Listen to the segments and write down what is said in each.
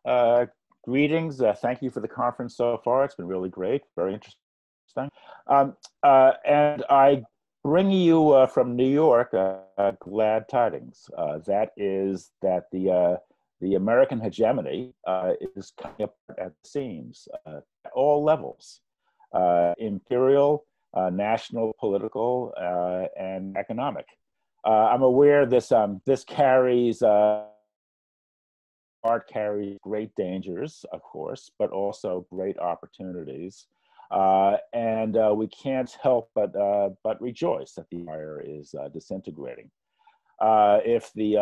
Uh, Greetings. Thank you for the conference so far. It's been really great, very interesting. And I bring you from New York glad tidings. That is that the American hegemony is coming apart at the seams at all levels, imperial, national, political, and economic. I'm aware this carries art carries great dangers, of course, but also great opportunities. And we can't help but rejoice that the empire is disintegrating. If the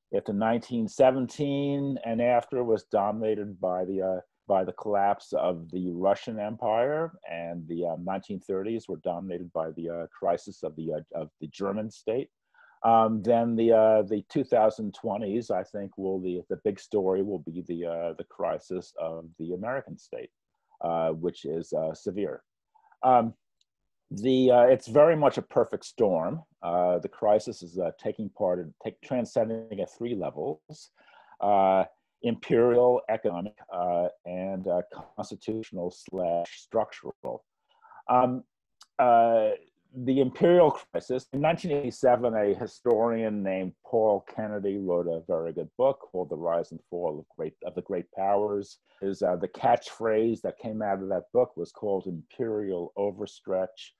1917 and after was dominated by the collapse of the Russian Empire, and the 1930s were dominated by the crisis of the German state, then the 2020s, I think, the big story will be the crisis of the American state, which is severe. It's very much a perfect storm. The crisis is transcending at three levels: imperial, economic, and constitutional/structural. The Imperial Crisis. In 1987, a historian named Paul Kennedy wrote a very good book called The Rise and Fall of the Great Powers. The catchphrase that came out of that book was called Imperial Overstretch.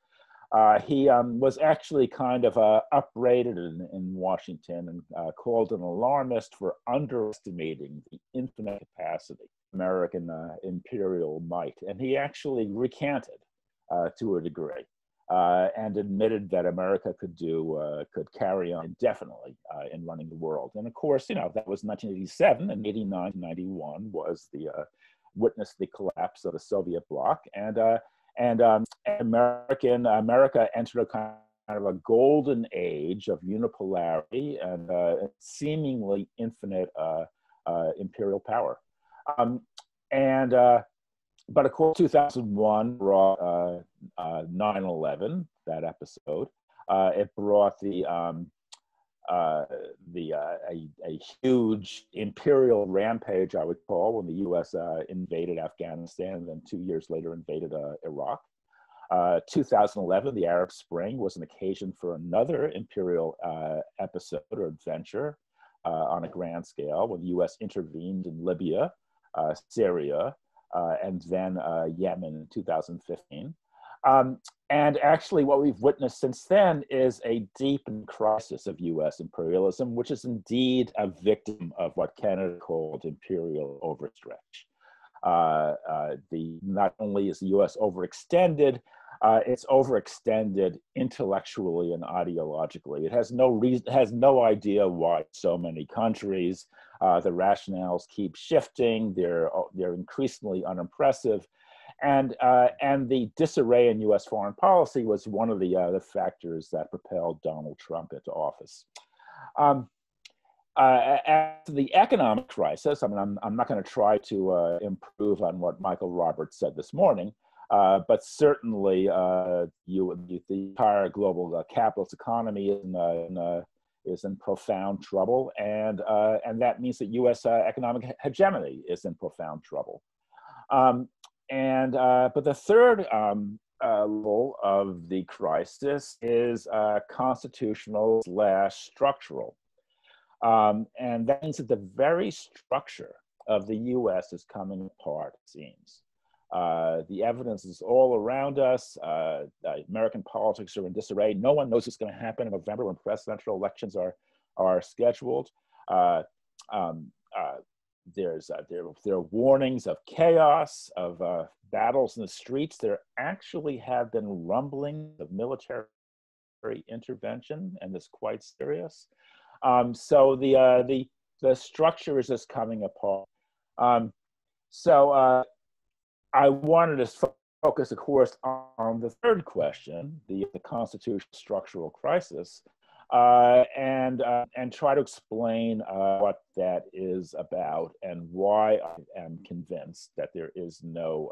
He was actually kind of upbraided in Washington and called an alarmist for underestimating the infinite capacity of American imperial might. And he actually recanted to a degree. And admitted that America could carry on indefinitely in running the world. And of course, that was 1987, and 89 to 91 was witnessed the collapse of the Soviet bloc, and America entered a kind of a golden age of unipolarity and seemingly infinite imperial power. But of course, 2001 brought 9/11, that episode. It brought a huge imperial rampage, I would call, when the U.S. invaded Afghanistan and then 2 years later invaded Iraq. 2011, the Arab Spring, was an occasion for another imperial episode or adventure on a grand scale, when the U.S. intervened in Libya, Syria, and then Yemen in 2015. And actually what we've witnessed since then is a deepened crisis of US imperialism, which is indeed a victim of what Kennedy called imperial overstretch. Not only is the US overextended, it's overextended intellectually and ideologically. It has no idea why so many countries, the rationales keep shifting. They're increasingly unimpressive, and the disarray in U.S. foreign policy was one of the factors that propelled Donald Trump into office. After the economic crisis, I mean, I'm not going to try to improve on what Michael Roberts said this morning. But certainly, the entire global capitalist economy is in profound trouble, and that means that U.S. Economic hegemony is in profound trouble. But the third level of the crisis is constitutional/structural, and that means that the very structure of the U.S. is coming apart, it seems. The evidence is all around us. American politics are in disarray. No one knows what's going to happen in November when presidential elections are scheduled. There are warnings of chaos, of battles in the streets. There actually have been rumblings of military intervention, and it's quite serious. So the structure is just coming apart. I wanted to focus, of course, on the third question, the constitutional structural crisis, and try to explain what that is about and why I am convinced that there is no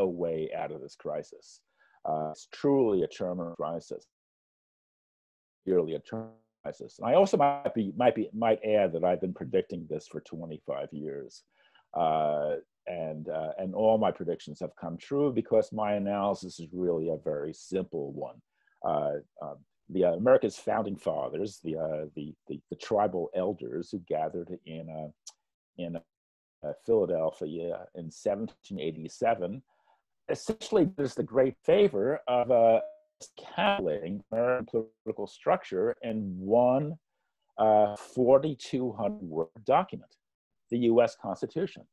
way out of this crisis. It's truly a terminal crisis, purely a terminal crisis. And I also might add that I've been predicting this for 25 years. And all my predictions have come true because my analysis is really a very simple one. America's founding fathers, the tribal elders who gathered in Philadelphia in 1787, essentially did us the great favor of encapsulating American political structure in one 4,200-word document, the U.S. Constitution.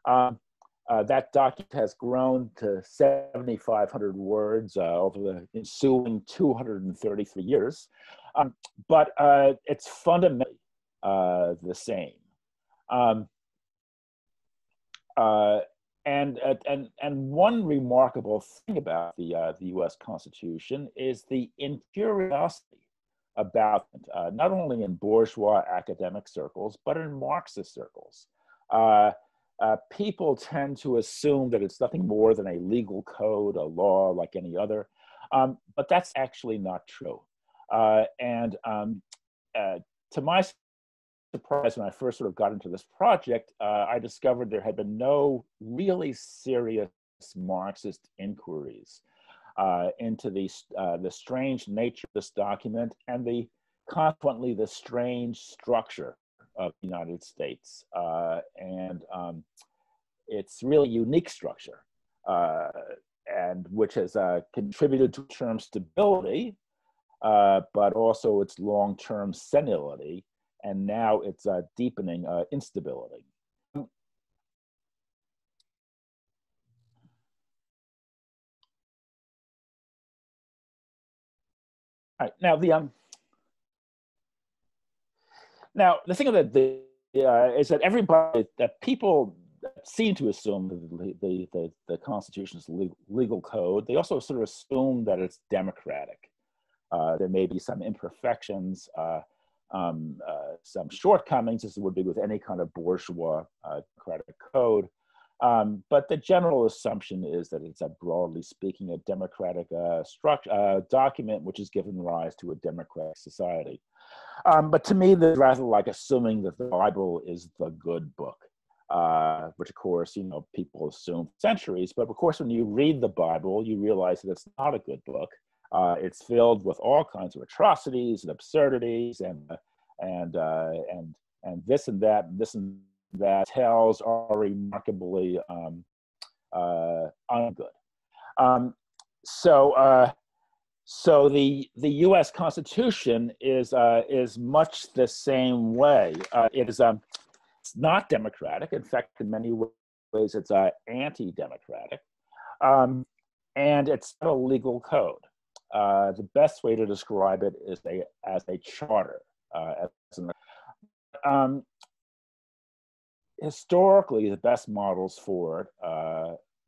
That document has grown to 7,500 words over the ensuing 233 years, but it's fundamentally the same. And one remarkable thing about the U.S. Constitution is the curiosity about it, not only in bourgeois academic circles, but in Marxist circles. People tend to assume that it's nothing more than a legal code, a law like any other, but that's actually not true. To my surprise, when I first sort of got into this project, I discovered there had been no really serious Marxist inquiries into the strange nature of this document and consequently the strange structure of the United States. It's really unique structure, and which has contributed to term stability, but also its long-term senility, and now it's deepening instability. All right, now the thing that is that that people seem to assume that the Constitution is legal code. They also sort of assume that it's democratic. There may be some imperfections, some shortcomings, as it would be with any kind of bourgeois democratic code. But the general assumption is that it's, broadly speaking, a democratic document which has given rise to a democratic society. But to me, that's rather like assuming that the Bible is the good book, which of course, people assume for centuries. But of course, when you read the Bible, you realize that it's not a good book. It's filled with all kinds of atrocities and absurdities and this and that, and this and that. Tells are remarkably ungood. So the U.S. Constitution is much the same way. It's not democratic. In fact, in many ways, it's anti-democratic, and it's not a legal code. The best way to describe it is as a charter. Historically, the best models for it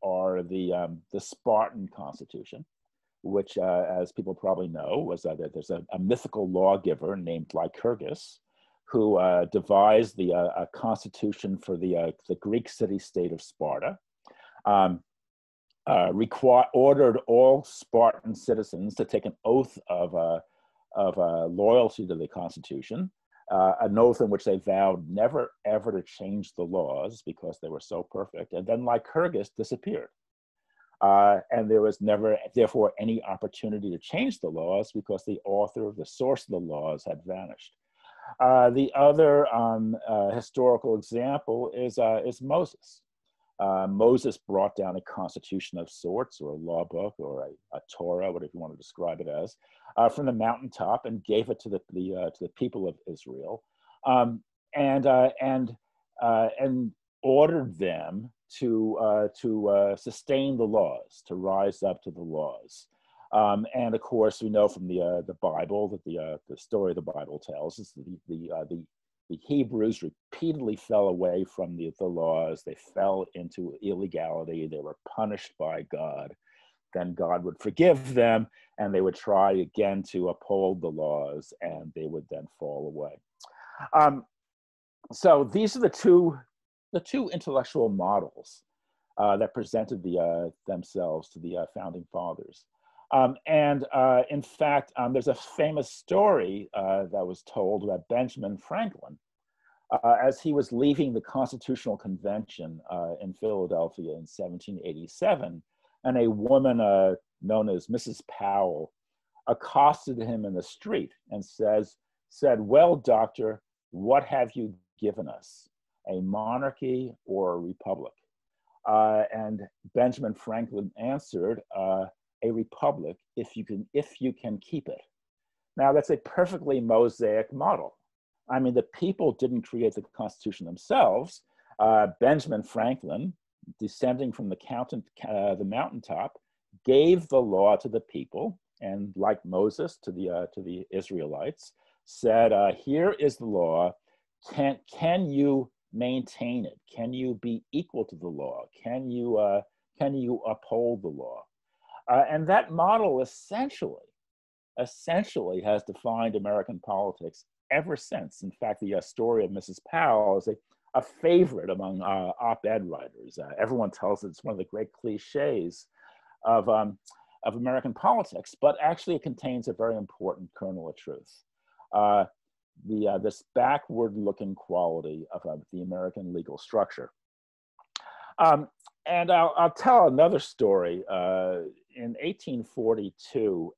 are the Spartan Constitution, which, as people probably know, was that there's a mythical lawgiver named Lycurgus who devised a constitution for the Greek city-state of Sparta. Ordered all Spartan citizens to take an oath of loyalty to the Constitution, an oath in which they vowed never ever to change the laws because they were so perfect. And then Lycurgus disappeared. And there was never, therefore, any opportunity to change the laws because the author, the source of the laws, had vanished. The other historical example is Moses. Moses brought down a constitution of sorts, or a law book, or a Torah, whatever you want to describe it as, from the mountaintop, and gave it to the people of Israel, and ordered them to sustain the laws, to rise up to the laws. And of course, we know from the Bible that the story the Bible tells is the Hebrews repeatedly fell away from the laws. They fell into illegality. They were punished by God. Then God would forgive them, and they would try again to uphold the laws, and they would then fall away. So these are the two intellectual models that presented themselves to the founding fathers. In fact, there's a famous story that was told about Benjamin Franklin, as he was leaving the Constitutional Convention in Philadelphia in 1787, and a woman known as Mrs. Powell accosted him in the street and said, "Well, doctor, what have you given us, a monarchy or a republic?" And Benjamin Franklin answered, "A republic, if you can keep it." Now, that's a perfectly Mosaic model. I mean, the people didn't create the Constitution themselves. Benjamin Franklin, descending from the mountaintop, gave the law to the people, and like Moses to the Israelites, said, "Here is the law. Can you maintain it? Can you be equal to the law? Can you uphold the law?" And that model essentially has defined American politics ever since. In fact, the story of Mrs. Powell is a favorite among op-ed writers. Everyone tells it's one of the great cliches of American politics, but actually it contains a very important kernel of truth. This backward-looking quality of the American legal structure. And I'll tell another story. In 1842,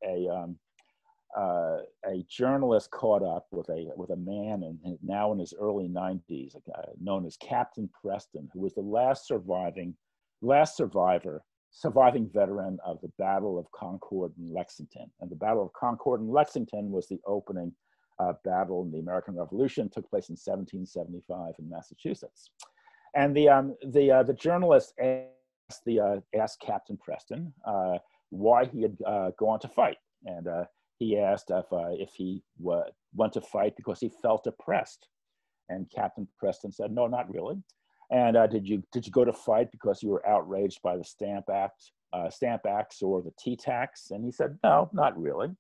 a journalist caught up with a man now in his early 90s, known as Captain Preston, who was the last surviving veteran of the Battle of Concord and Lexington. And the Battle of Concord and Lexington was the opening battle in the American Revolution. Took place in 1775 in Massachusetts. And the journalist asked Captain Preston why he had gone to fight, and he asked if he went to fight because he felt oppressed. And Captain Preston said, "No, not really." And did you go to fight because you were outraged by the Stamp Acts or the tea tax? And he said, "No, not really."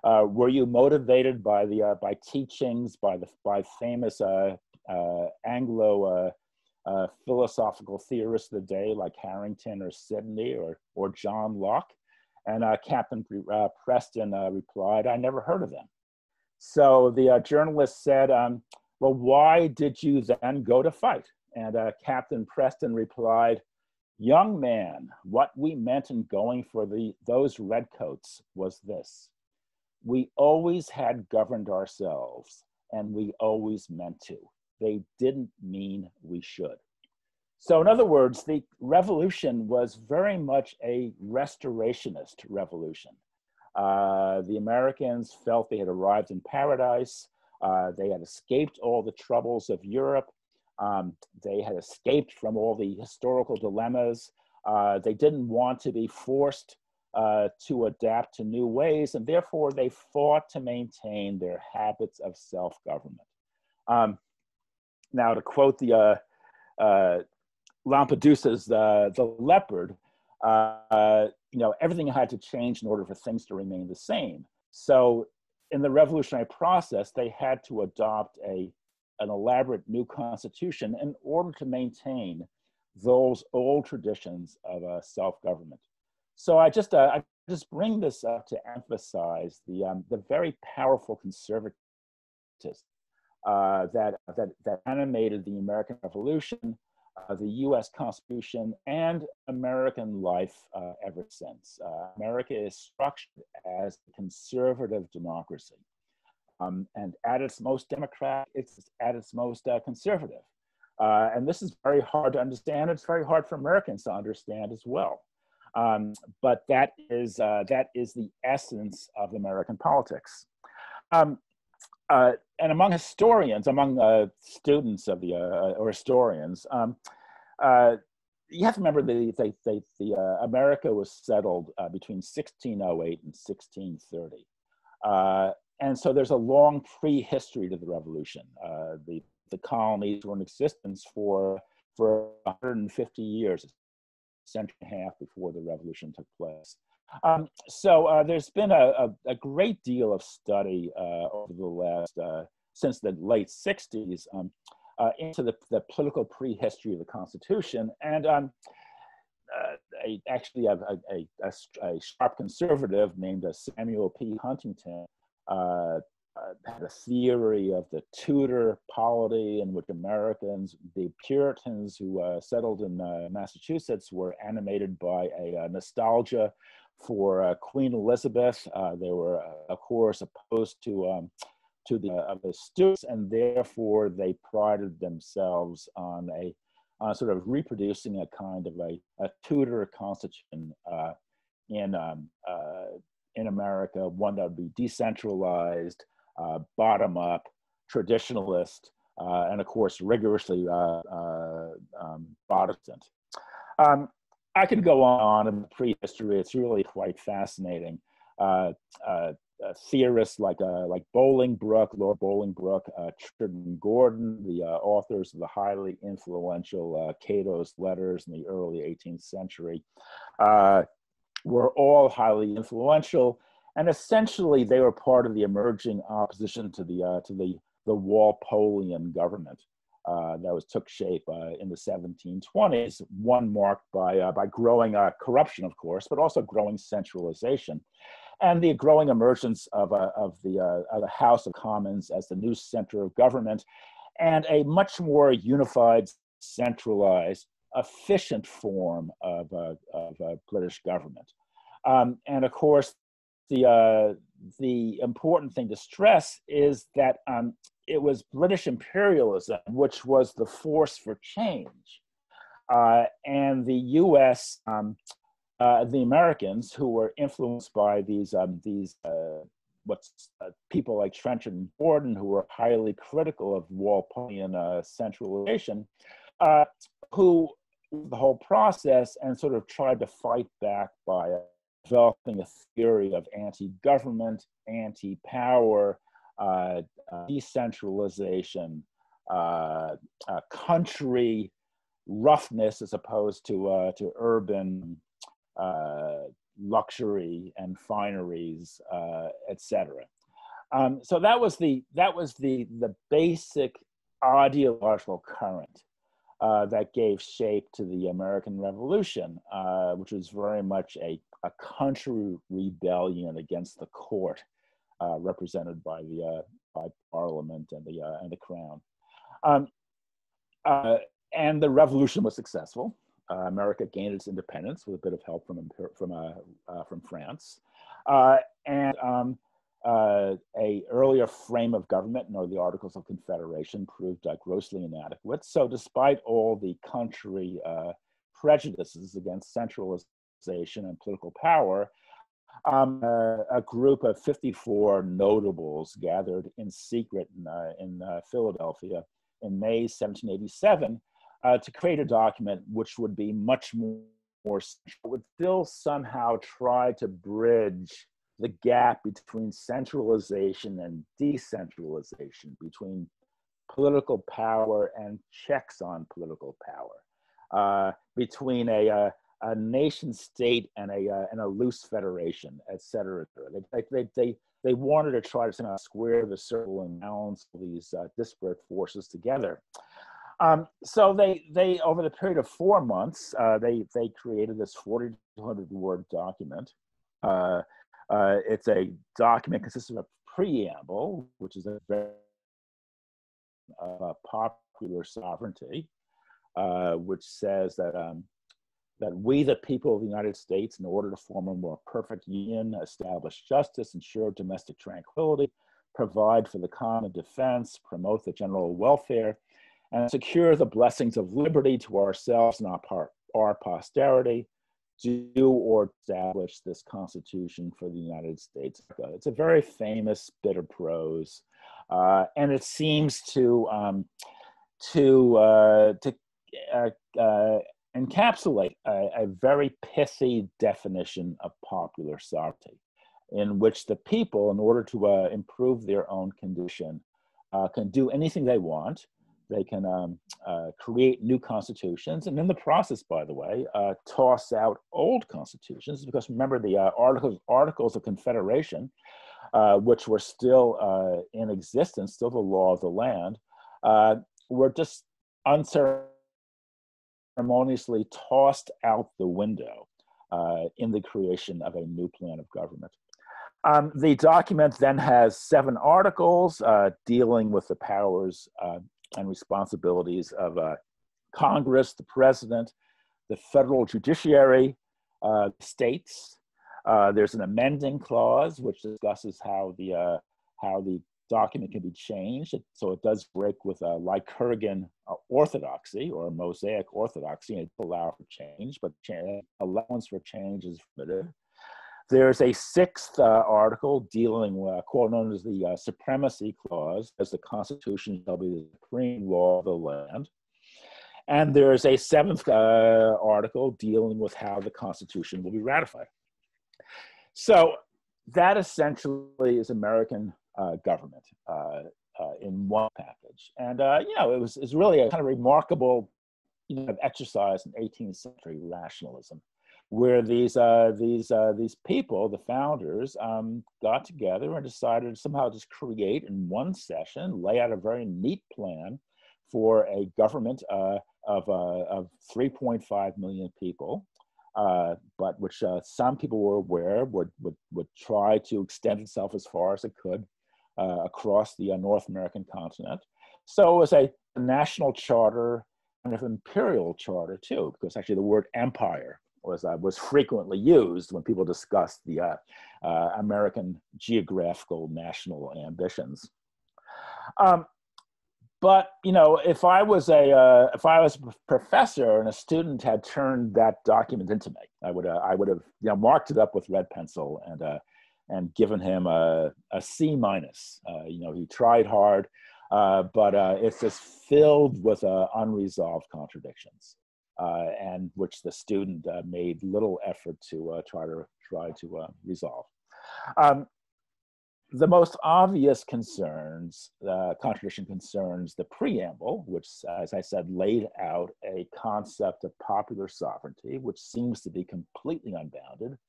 Were you motivated by teachings by famous Anglo philosophical theorists of the day like Harrington or Sidney or John Locke? And Captain Preston replied, "I never heard of them." So the journalist said, "Well, why did you then go to fight?" And Captain Preston replied, "Young man, what we meant in going for those redcoats was this: we always had governed ourselves, and we always meant to. They didn't mean we should." So in other words, the revolution was very much a restorationist revolution. The Americans felt they had arrived in paradise. They had escaped all the troubles of Europe. They had escaped from all the historical dilemmas. They didn't want to be forced to adapt to new ways, and therefore they fought to maintain their habits of self-government. Now, to quote the Lampedusa's The Leopard, everything had to change in order for things to remain the same. So in the revolutionary process, they had to adopt an elaborate new constitution in order to maintain those old traditions of self-government. So I just bring this up to emphasize the very powerful conservatism that animated the American Revolution, the U.S. Constitution, and American life ever since. America is structured as a conservative democracy. And at its most democratic, it's at its most conservative. And this is very hard to understand. It's very hard for Americans to understand as well. But that is the essence of American politics. And among historians, among students of or historians, you have to remember that America was settled between 1608 and 1630. And so there's a long pre-history to the revolution. The colonies were in existence for 150 years, a century and a half before the revolution took place. So there's been a great deal of study over the last, since the late 60s, into the political prehistory of the Constitution. And actually a sharp conservative named Samuel P. Huntington had a theory of the Tudor polity in which Americans, the Puritans who settled in Massachusetts, were animated by a nostalgia for Queen Elizabeth. They were, of course, opposed to the Stuarts, and therefore they prided themselves on sort of reproducing a kind of a Tudor constitution in America, one that would be decentralized, bottom up, traditionalist, and of course rigorously Protestant. I could go on in prehistory. It's really quite fascinating. Theorists like Bolingbroke, Lord Bolingbroke, Tridden Gordon, the authors of the highly influential Cato's Letters in the early 18th century, were all highly influential, and essentially they were part of the emerging opposition to the Walpolean government that took shape in the 1720s. One marked by growing corruption, of course, but also growing centralization, and the growing emergence of the House of Commons as the new center of government, and a much more unified, centralized, efficient form of British government. And of course, the important thing to stress is that it was British imperialism which was the force for change, and the U.S. The Americans, who were influenced by these people like Trenchard and Gordon, who were highly critical of Walpolean centralization, who the whole process and sort of tried to fight back by developing a theory of anti-government, anti-power, decentralization, country roughness as opposed to urban luxury and fineries, etc. So that was the basic ideological current that gave shape to the American Revolution, which was very much a country rebellion against the court, represented by Parliament and the Crown. And the revolution was successful. America gained its independence with a bit of help from France, and a earlier frame of government, the Articles of Confederation, proved grossly inadequate. So, despite all the country prejudices against centralization and political power, a group of 54 notables gathered in secret in Philadelphia in May 1787. To create a document which would be much more would still somehow try to bridge the gap between centralization and decentralization, between political power and checks on political power, between a nation state and a loose federation, et cetera. They wanted to try to somehow square the circle and balance these disparate forces together. So they over the period of 4 months, they created this 4,200 word document. It's a document consisting of a preamble, which is a very popular sovereignty, which says that we, the people of the United States, in order to form a more perfect union, establish justice, ensure domestic tranquility, provide for the common defense, promote the general welfare, and secure the blessings of liberty to ourselves and our posterity, do or establish this Constitution for the United States. It's a very famous bit of prose, and it seems to encapsulate a very pithy definition of popular sovereignty, in which the people, in order to improve their own condition, can do anything they want. They can create new constitutions, and in the process, by the way, toss out old constitutions, because remember the Articles of Confederation, which were still in existence, still the law of the land, were just unceremoniously tossed out the window in the creation of a new plan of government. The document then has 7 articles dealing with the powers and responsibilities of Congress, the president, the federal judiciary, states. There's an amending clause which discusses how the document can be changed. So it does break with a Lycurgan orthodoxy or Mosaic orthodoxy, and it allows for change, but allowance for change is limited. There's a 6th article dealing with quote known as the supremacy clause, as the Constitution shall be the supreme law of the land. And there's a 7th article dealing with how the Constitution will be ratified. So that essentially is American government in one package. And, it was really a kind of remarkable exercise in 18th century rationalism, where these people, the founders, got together and decided to somehow just create in one session, lay out a very neat plan for a government of 3.5 million people, but which some people were aware would try to extend itself as far as it could across the North American continent. So it was a national charter and an imperial charter too, because actually the word empire was frequently used when people discussed the American geographical national ambitions. But if I was a professor and a student had turned that document into me, I would have marked it up with red pencil and given him a C-. He tried hard, but it's just filled with unresolved contradictions, and which the student made little effort to try to resolve. The most obvious contradiction concerns the preamble, which, as I said, laid out a concept of popular sovereignty, which seems to be completely unbounded.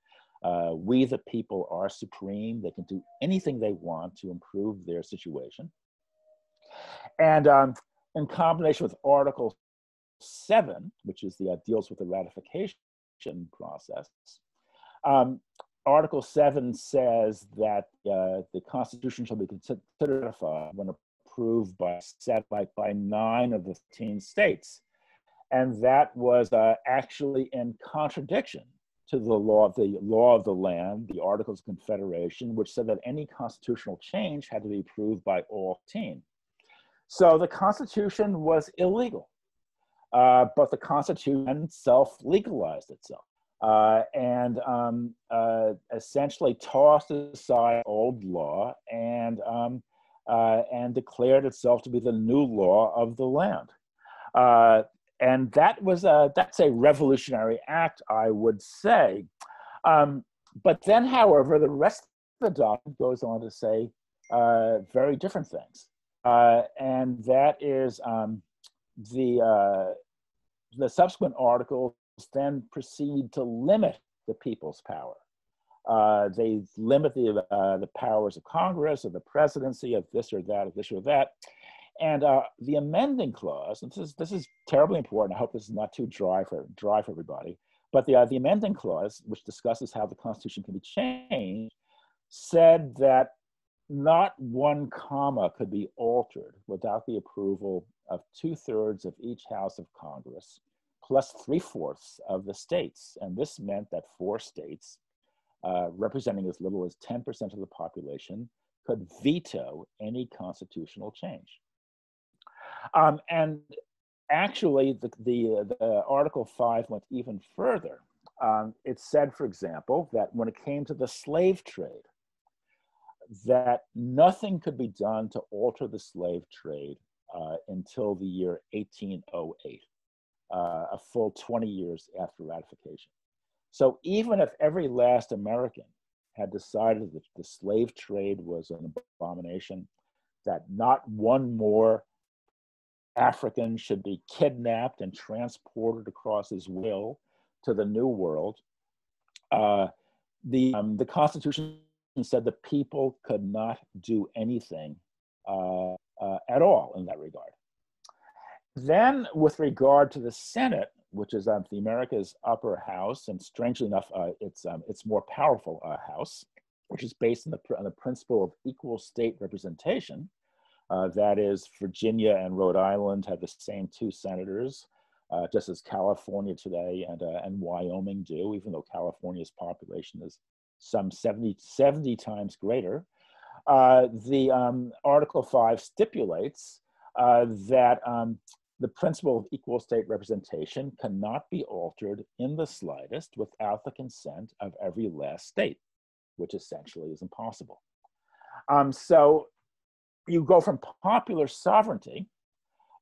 We, the people, are supreme. They can do anything they want to improve their situation. And in combination with Article 7, which is deals with the ratification process, Article 7 says that the Constitution shall be considered ratified when approved by 9 of the 13 states. And that was actually in contradiction to the law of the land, the Articles of Confederation, which said that any constitutional change had to be approved by all 13. So the Constitution was illegal, but the Constitution self-legalized itself. And essentially tossed aside old law and declared itself to be the new law of the land. And that's a revolutionary act, I would say. But then, however, the rest of the document goes on to say very different things, and that is the subsequent articles then proceed to limit the people's power. They limit the powers of Congress, of the presidency, of this or that, of this or that. And the amending clause, and this is terribly important. I hope this is not too dry for everybody. But the amending clause, which discusses how the Constitution can be changed, said that not one comma could be altered without the approval of 2/3 of each House of Congress, plus 3/4 of the states. And this meant that 4 states, representing as little as 10% of the population, could veto any constitutional change. And actually, the Article 5 went even further. It said, for example, that when it came to the slave trade, that nothing could be done to alter the slave trade until the year 1808. A full 20 years after ratification. So even if every last American had decided that the slave trade was an abomination, that not one more African should be kidnapped and transported across his will to the New World, the Constitution said the people could not do anything at all in that regard. Then, with regard to the Senate, which is the America's upper house, and strangely enough, it's more powerful house, which is based on the principle of equal state representation. That is, Virginia and Rhode Island have the same 2 senators, just as California today and Wyoming do, even though California's population is some 70 times greater. The Article 5 stipulates that the principle of equal state representation cannot be altered in the slightest without the consent of every last state, which essentially is impossible. So you go from popular sovereignty,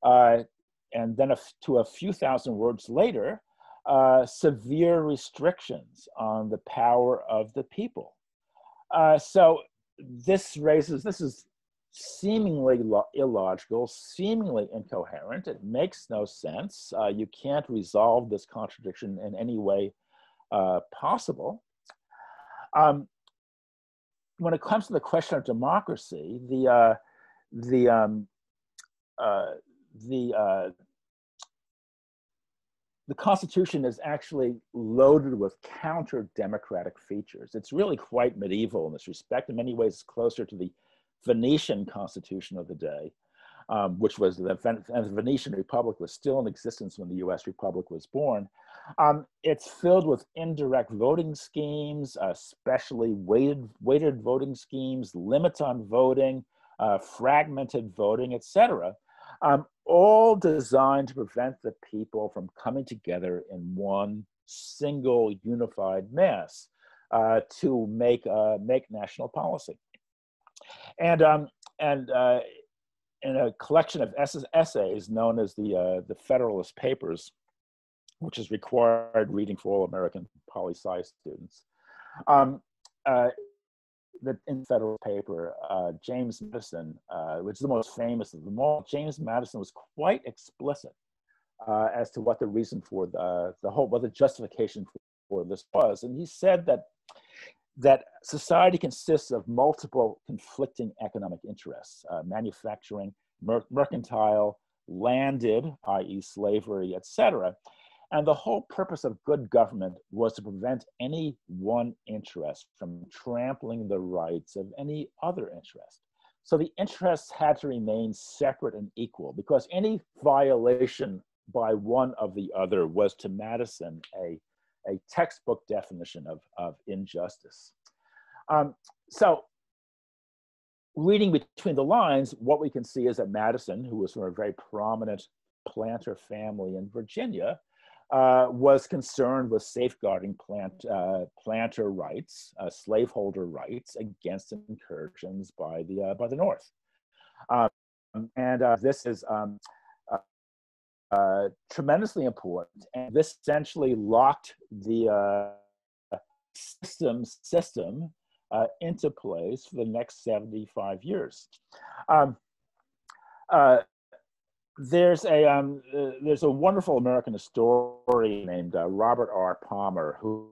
and then to a few thousand words later, severe restrictions on the power of the people. So this is seemingly illogical, seemingly incoherent. It makes no sense. You can't resolve this contradiction in any way possible. When it comes to the question of democracy, the Constitution is actually loaded with counter-democratic features. It's really quite medieval in this respect. In many ways, it's closer to the Venetian Constitution of the day, which was the Venetian Republic was still in existence when the US Republic was born. It's filled with indirect voting schemes, especially weighted voting schemes, limits on voting, fragmented voting, etc. All designed to prevent the people from coming together in one single unified mass to make national policy. And in a collection of essays known as the Federalist Papers, which is required reading for all American poli-sci students, in the Federalist paper, James Madison, which is the most famous of them all, James Madison was quite explicit as to what the reason for what the justification for this was. And he said that society consists of multiple conflicting economic interests, manufacturing, mercantile, landed, i.e. slavery, etc. And the whole purpose of good government was to prevent any one interest from trampling the rights of any other interest. So the interests had to remain separate and equal, because any violation by one of the other was, to Madison, a textbook definition of injustice. So reading between the lines, what we can see is that Madison, who was from a very prominent planter family in Virginia, was concerned with safeguarding planter rights, slaveholder rights against incursions by the North. This is tremendously important, and this essentially locked the system into place for the next 75 years. There's a wonderful American historian named Robert R. Palmer who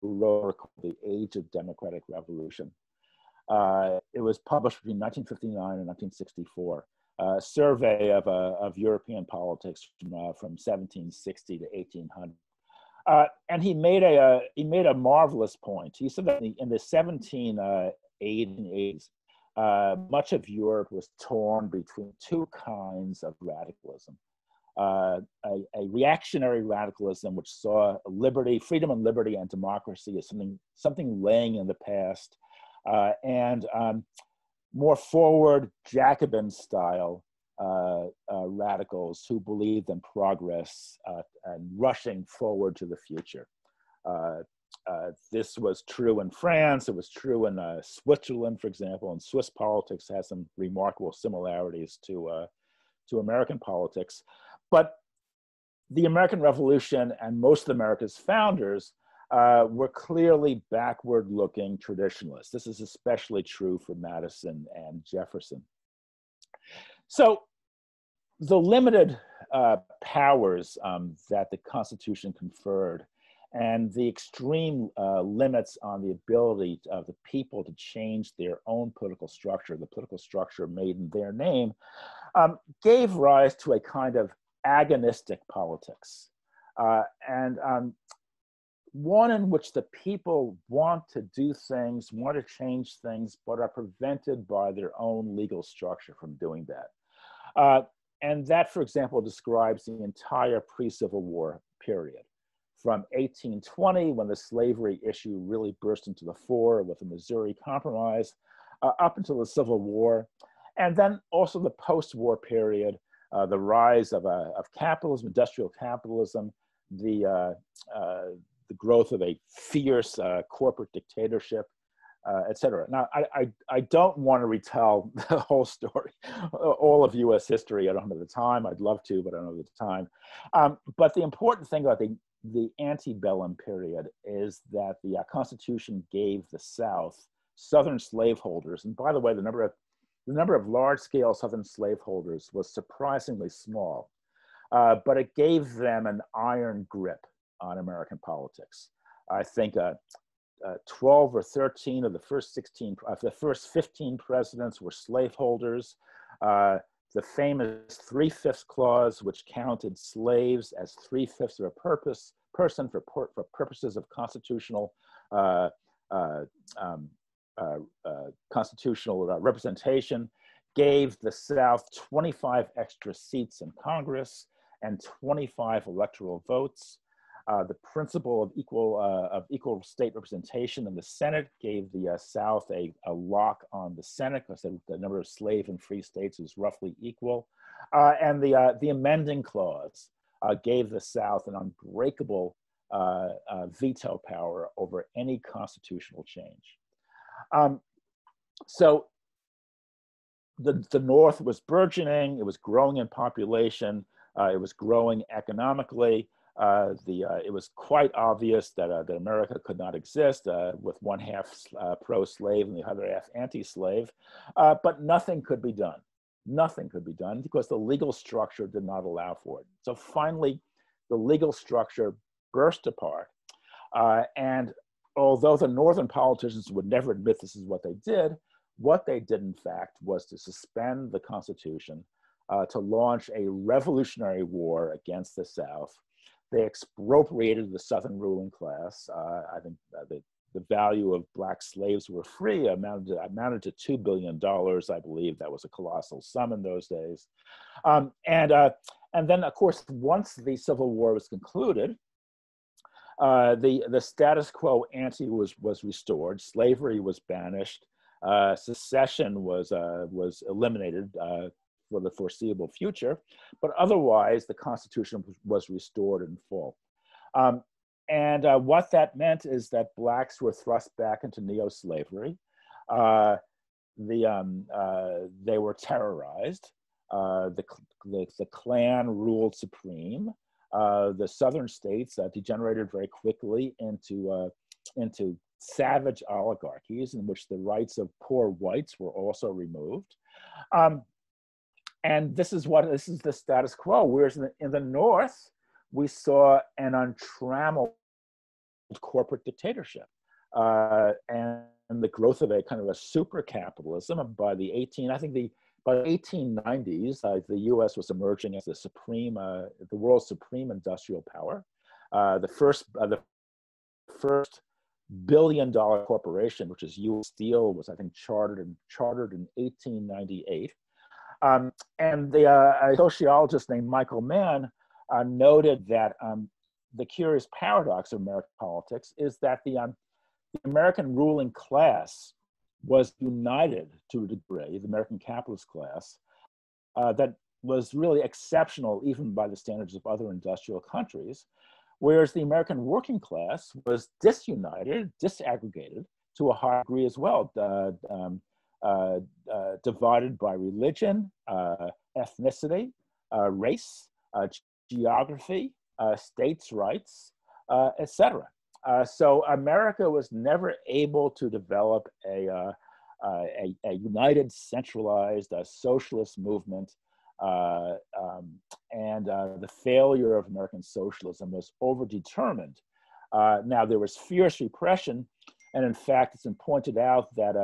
wrote The Age of Democratic Revolution. It was published between 1959 and 1964. A survey of European politics from 1760 to 1800. And he made a marvelous point. He said that in the 1780s, much of Europe was torn between 2 kinds of radicalism. A reactionary radicalism, which saw freedom and liberty and democracy as something laying in the past, and more forward Jacobin style radicals who believed in progress and rushing forward to the future. This was true in France. It was true in Switzerland, for example, and Swiss politics has some remarkable similarities to American politics. But the American Revolution and most of America's founders were clearly backward-looking traditionalists. This is especially true for Madison and Jefferson. So the limited powers that the Constitution conferred and the extreme limits on the ability of the people to change their own political structure, the political structure made in their name, gave rise to a kind of agonistic politics. one in which the people want to do things, want to change things, but are prevented by their own legal structure from doing that. And that, for example, describes the entire pre-Civil War period. From 1820, when the slavery issue really burst into the fore with the Missouri Compromise, up until the Civil War, and then also the post-war period, the rise of capitalism, industrial capitalism, the growth of a fierce corporate dictatorship, et cetera. Now, I don't want to retell the whole story, all of US history. I don't have the time. I'd love to, but I don't have the time. But the important thing about the antebellum period is that the Constitution gave the South, Southern slaveholders, and by the way, the number of large-scale Southern slaveholders was surprisingly small, but it gave them an iron grip on American politics. I think 12 or 13 of the first 15 presidents were slaveholders. The famous 3/5 clause, which counted slaves as 3/5 of a person for purposes of constitutional representation, gave the South 25 extra seats in Congress and 25 electoral votes. The principle of equal state representation in the Senate gave the South a lock on the Senate because the number of slave and free states was roughly equal. And the Amending Clause gave the South an unbreakable veto power over any constitutional change. So the North was burgeoning, it was growing in population, it was growing economically. It was quite obvious that America could not exist with one half pro-slave and the other half anti-slave, but nothing could be done. Nothing could be done because the legal structure did not allow for it. So finally, the legal structure burst apart. And although the Northern politicians would never admit this is what they did in fact was to suspend the Constitution, to launch a revolutionary war against the South. They expropriated the Southern ruling class. I think the value of Black slaves who were free amounted to $2 billion, I believe. That was a colossal sum in those days. And then, of course, once the Civil War was concluded, the status quo ante was restored. Slavery was banished. Secession was eliminated for the foreseeable future, but otherwise the Constitution was restored in full. And what that meant is that Blacks were thrust back into neo-slavery. They were terrorized. The Klan ruled supreme. The Southern states degenerated very quickly into savage oligarchies in which the rights of poor whites were also removed. And this is the status quo. Whereas in the North, we saw an untrammeled corporate dictatorship and the growth of a kind of a super capitalism. By the 1890s, the U.S. was emerging as the world's supreme industrial power. The first billion-dollar corporation, which is U.S. Steel, was I think chartered in 1898. And a sociologist named Michael Mann noted that the curious paradox of American politics is that the American ruling class was united to a degree, the American capitalist class, that was really exceptional even by the standards of other industrial countries, whereas the American working class was disunited, disaggregated to a high degree as well. Divided by religion, ethnicity, race, geography, states' rights, etc. So America was never able to develop a united, centralized socialist movement, and the failure of American socialism was overdetermined. Now there was fierce repression, and in fact, it's been pointed out that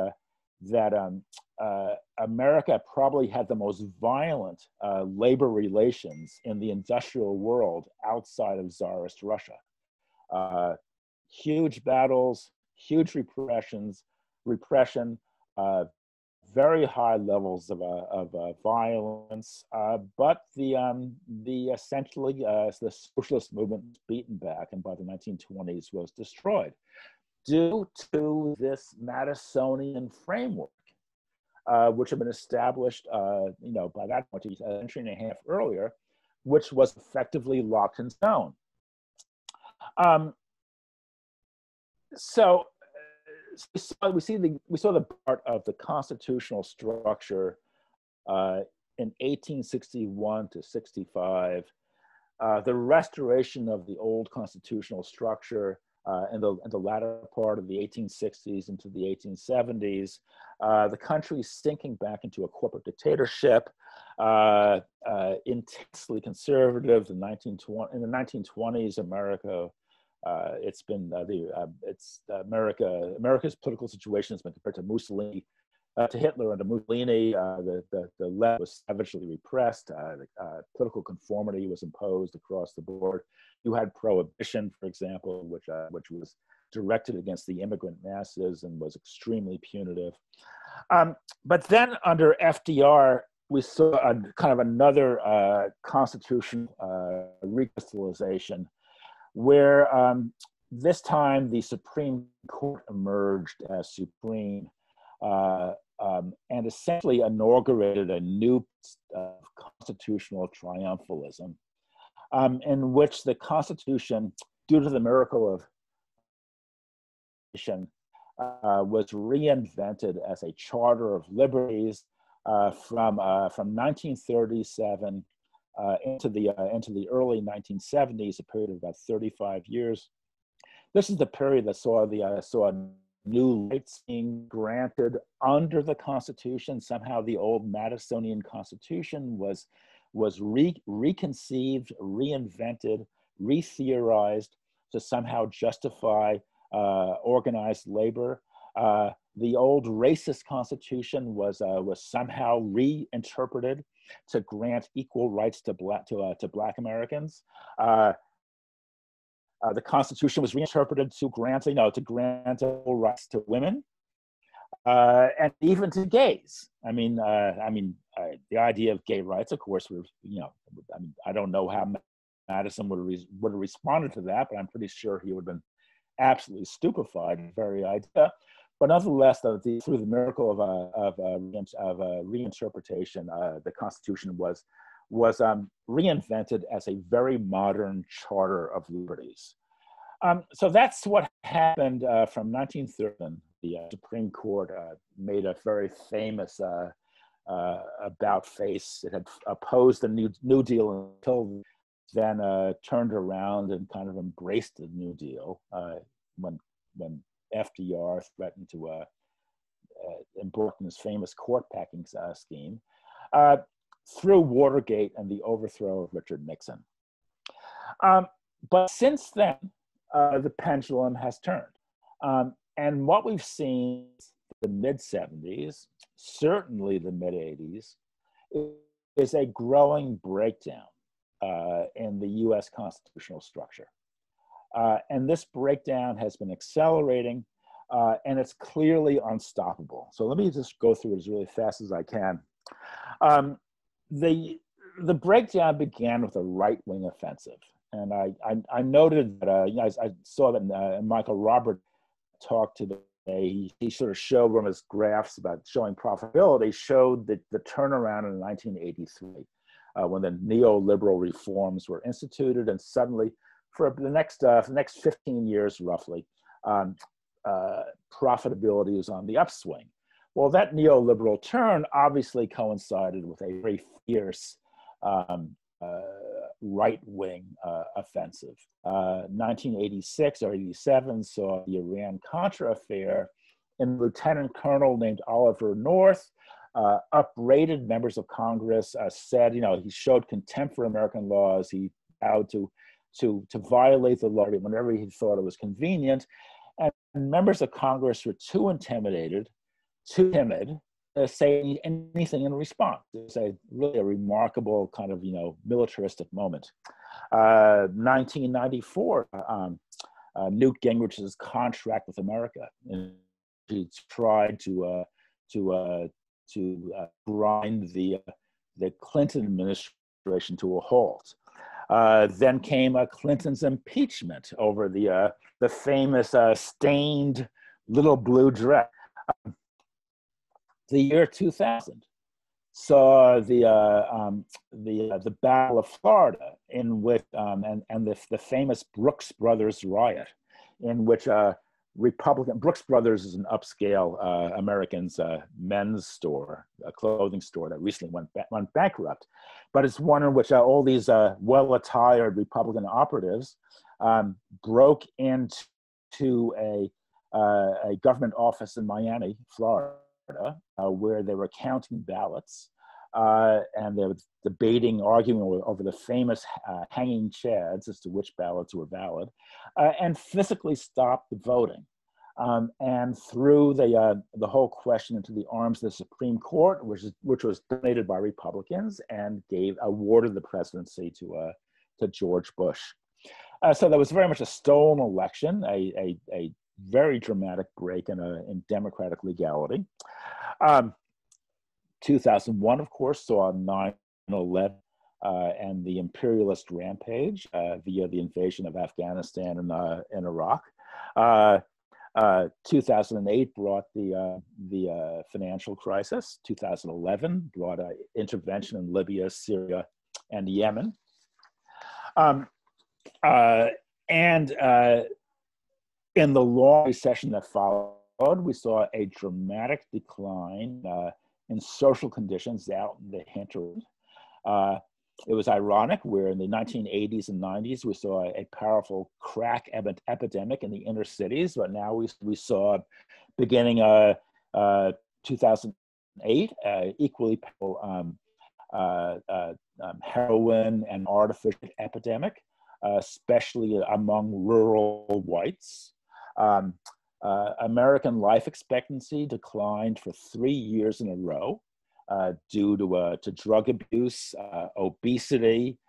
America probably had the most violent labor relations in the industrial world outside of Tsarist Russia. huge battles, huge repression, very high levels of violence, but the essentially the socialist movement was beaten back, and by the 1920s was destroyed due to this Madisonian framework, which had been established, by that point, a century and a half earlier, which was effectively locked in stone. So we saw the part of the constitutional structure in 1861 to 65, the restoration of the old constitutional structure in the latter part of the 1860s into the 1870s, the country sinking back into a corporate dictatorship, intensely conservative. In the 1920s, America. It's been America's political situation has been compared to Mussolini, to Hitler and to Mussolini. The left was savagely repressed. Political conformity was imposed across the board. You had prohibition, for example, which was directed against the immigrant masses and was extremely punitive. But then under FDR, we saw a kind of another constitutional recrystallization, where this time the Supreme Court emerged as supreme and essentially inaugurated a new constitutional triumphalism, in which the Constitution, due to the miracle of was reinvented as a charter of liberties from 1937 into the early 1970s, a period of about 35 years. This is the period that saw new rights being granted under the Constitution. Somehow the old Madisonian Constitution was reconceived, reinvented, re-theorized to somehow justify organized labor. The old racist Constitution was somehow reinterpreted to grant equal rights to Black Americans. The Constitution was reinterpreted to grant equal rights to women, and even to gays. The idea of gay rights, of course, I don't know how Madison would have responded to that, but I'm pretty sure he would have been absolutely stupefied at the very idea. But nonetheless, through the miracle of reinterpretation, the Constitution was reinvented as a very modern charter of liberties. So that's what happened from 1930. The Supreme Court made a very famous about face. It had opposed the New Deal until then turned around and kind of embraced the New Deal when FDR threatened to embark on his famous court packing scheme through Watergate and the overthrow of Richard Nixon. But since then, the pendulum has turned. And what we've seen in the mid-70s, certainly the mid-80s, is a growing breakdown in the US constitutional structure. And this breakdown has been accelerating, and it's clearly unstoppable. So let me just go through it as really fast as I can. The breakdown began with a right-wing offensive. And I noted that, I saw that Michael Robert talked today. He sort of showed one of his graphs about showing profitability, showed that the turnaround in 1983, when the neoliberal reforms were instituted, and suddenly for the next 15 years, roughly, profitability was on the upswing. Well, that neoliberal turn obviously coincided with a very fierce right-wing offensive. 1986 or 87 saw the Iran-Contra affair, and a lieutenant colonel named Oliver North upbraided members of Congress, said, he showed contempt for American laws. He vowed to violate the law whenever he thought it was convenient. And members of Congress were too intimidated, too timid to say anything in response. It's really a remarkable kind of, militaristic moment. 1994, Newt Gingrich's contract with America. And he tried to grind the Clinton administration to a halt. Then came Clinton's impeachment over the famous stained little blue dress. The year 2000 saw the Battle of Florida, in which and the famous Brooks Brothers riot, in which Brooks Brothers is an upscale American's men's store, a clothing store that recently went bankrupt, but it's one in which all these well-attired Republican operatives broke into a government office in Miami, Florida, where they were counting ballots, and they were debating, arguing over the famous hanging chads as to which ballots were valid, and physically stopped the voting, and threw the whole question into the arms of the Supreme Court, which was dominated by Republicans, and awarded the presidency to George Bush. So that was very much a stolen election, a very dramatic break in democratic legality. 2001, of course, saw 9/11 and the imperialist rampage via the invasion of Afghanistan and Iraq. 2008 brought the financial crisis. 2011 brought intervention in Libya, Syria, and Yemen. In the long recession that followed, we saw a dramatic decline in social conditions out in the hinterland. It was ironic, where in the 1980s and 90s, we saw a powerful crack epidemic in the inner cities, but now we saw, beginning 2008, equally powerful heroin and artificial epidemic, especially among rural whites. American life expectancy declined for 3 years in a row due to drug abuse, obesity,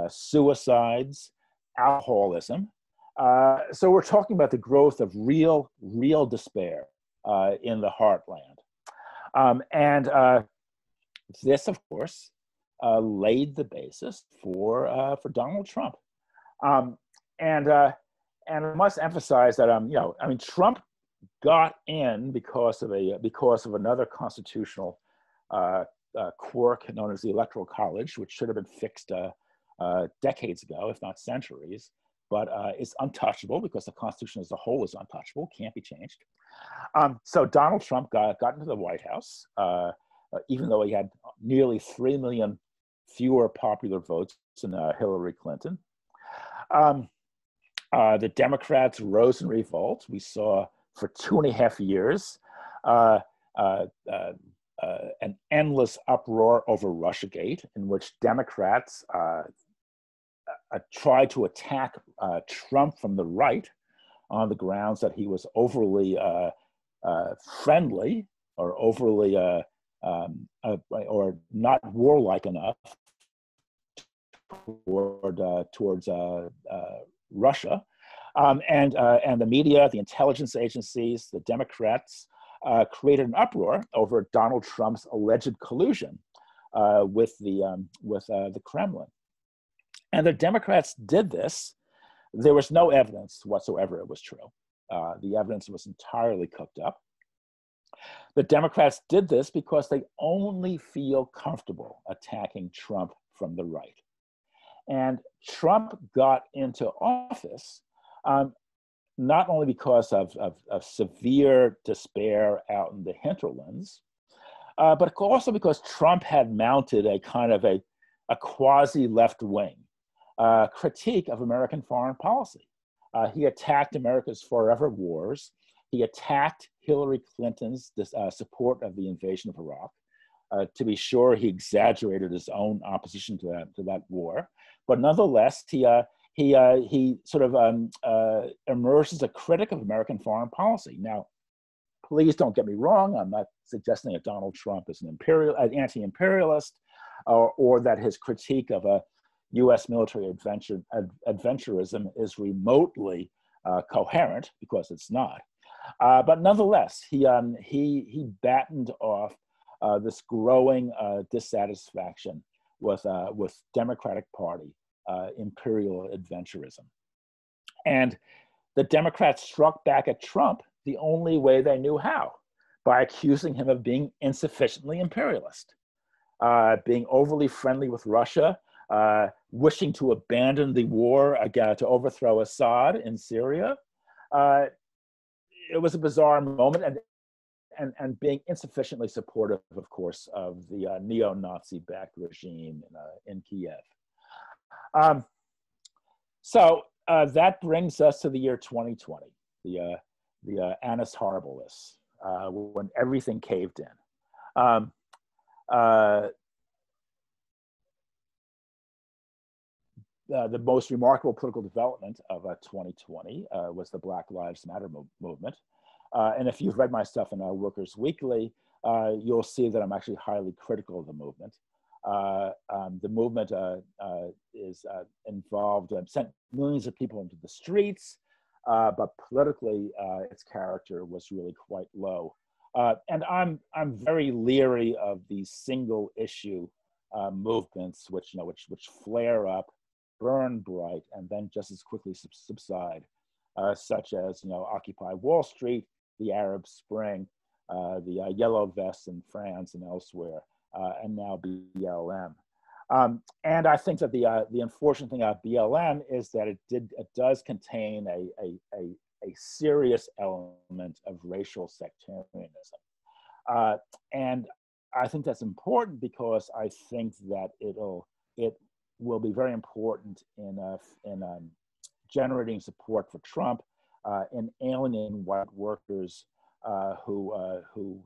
suicides, alcoholism. So we're talking about the growth of real despair in the heartland. This, of course, laid the basis for Donald Trump. And I must emphasize that Trump got in because of another constitutional quirk known as the Electoral College, which should have been fixed decades ago, if not centuries, but it's untouchable because the Constitution as a whole is untouchable, can't be changed. So Donald Trump got into the White House, even though he had nearly 3 million fewer popular votes than Hillary Clinton. The Democrats rose in revolt. We saw for 2.5 years an endless uproar over Russiagate, in which Democrats tried to attack Trump from the right on the grounds that he was overly friendly or overly or not warlike enough towards Russia, and the media, the intelligence agencies, the Democrats created an uproar over Donald Trump's alleged collusion with the Kremlin. And the Democrats did this. There was no evidence whatsoever it was true. The evidence was entirely cooked up. The Democrats did this because they only feel comfortable attacking Trump from the right. And Trump got into office not only because of severe despair out in the hinterlands, but also because Trump had mounted a kind of a quasi-left-wing critique of American foreign policy. He attacked America's forever wars. He attacked Hillary Clinton's support of the invasion of Iraq. To be sure, he exaggerated his own opposition to that war, but nonetheless, he sort of emerged as a critic of American foreign policy. Now, please don't get me wrong. I'm not suggesting that Donald Trump is an anti-imperialist, or that his critique of a U.S. military adventurism is remotely coherent, because it's not. But nonetheless, he battened off this growing dissatisfaction with Democratic Party imperial adventurism. And the Democrats struck back at Trump the only way they knew how, by accusing him of being insufficiently imperialist, being overly friendly with Russia, wishing to abandon the war again to overthrow Assad in Syria. It was a bizarre moment, and being insufficiently supportive, of course, of the neo-Nazi-backed regime in Kiev. So that brings us to the year 2020, the Annus Horribilis, when everything caved in. The most remarkable political development of 2020 was the Black Lives Matter movement. And if you've read my stuff in Workers Weekly, you'll see that I'm actually highly critical of the movement. The movement is involved, sent millions of people into the streets, but politically, its character was really quite low. And I'm very leery of these single issue movements, which flare up, burn bright, and then just as quickly subside, such as Occupy Wall Street, the Arab Spring, the Yellow Vests in France and elsewhere, and now BLM. And I think that the unfortunate thing about BLM is that it does contain a serious element of racial sectarianism. And I think that's important because I think that it will be very important in generating support for Trump, in alienating white workers who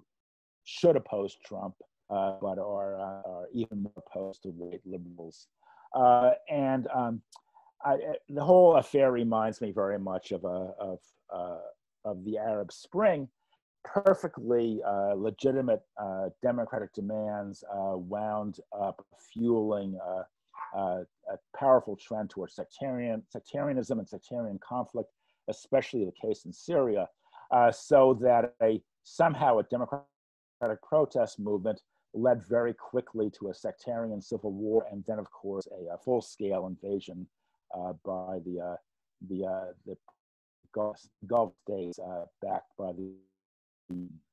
should oppose Trump, but are even more opposed to white liberals. And the whole affair reminds me very much of the Arab Spring. Perfectly legitimate democratic demands wound up fueling a powerful trend towards sectarianism and sectarian conflict, especially the case in Syria, so that somehow a democratic protest movement led very quickly to a sectarian civil war, and then, of course, a full-scale invasion by the Gulf states, backed by the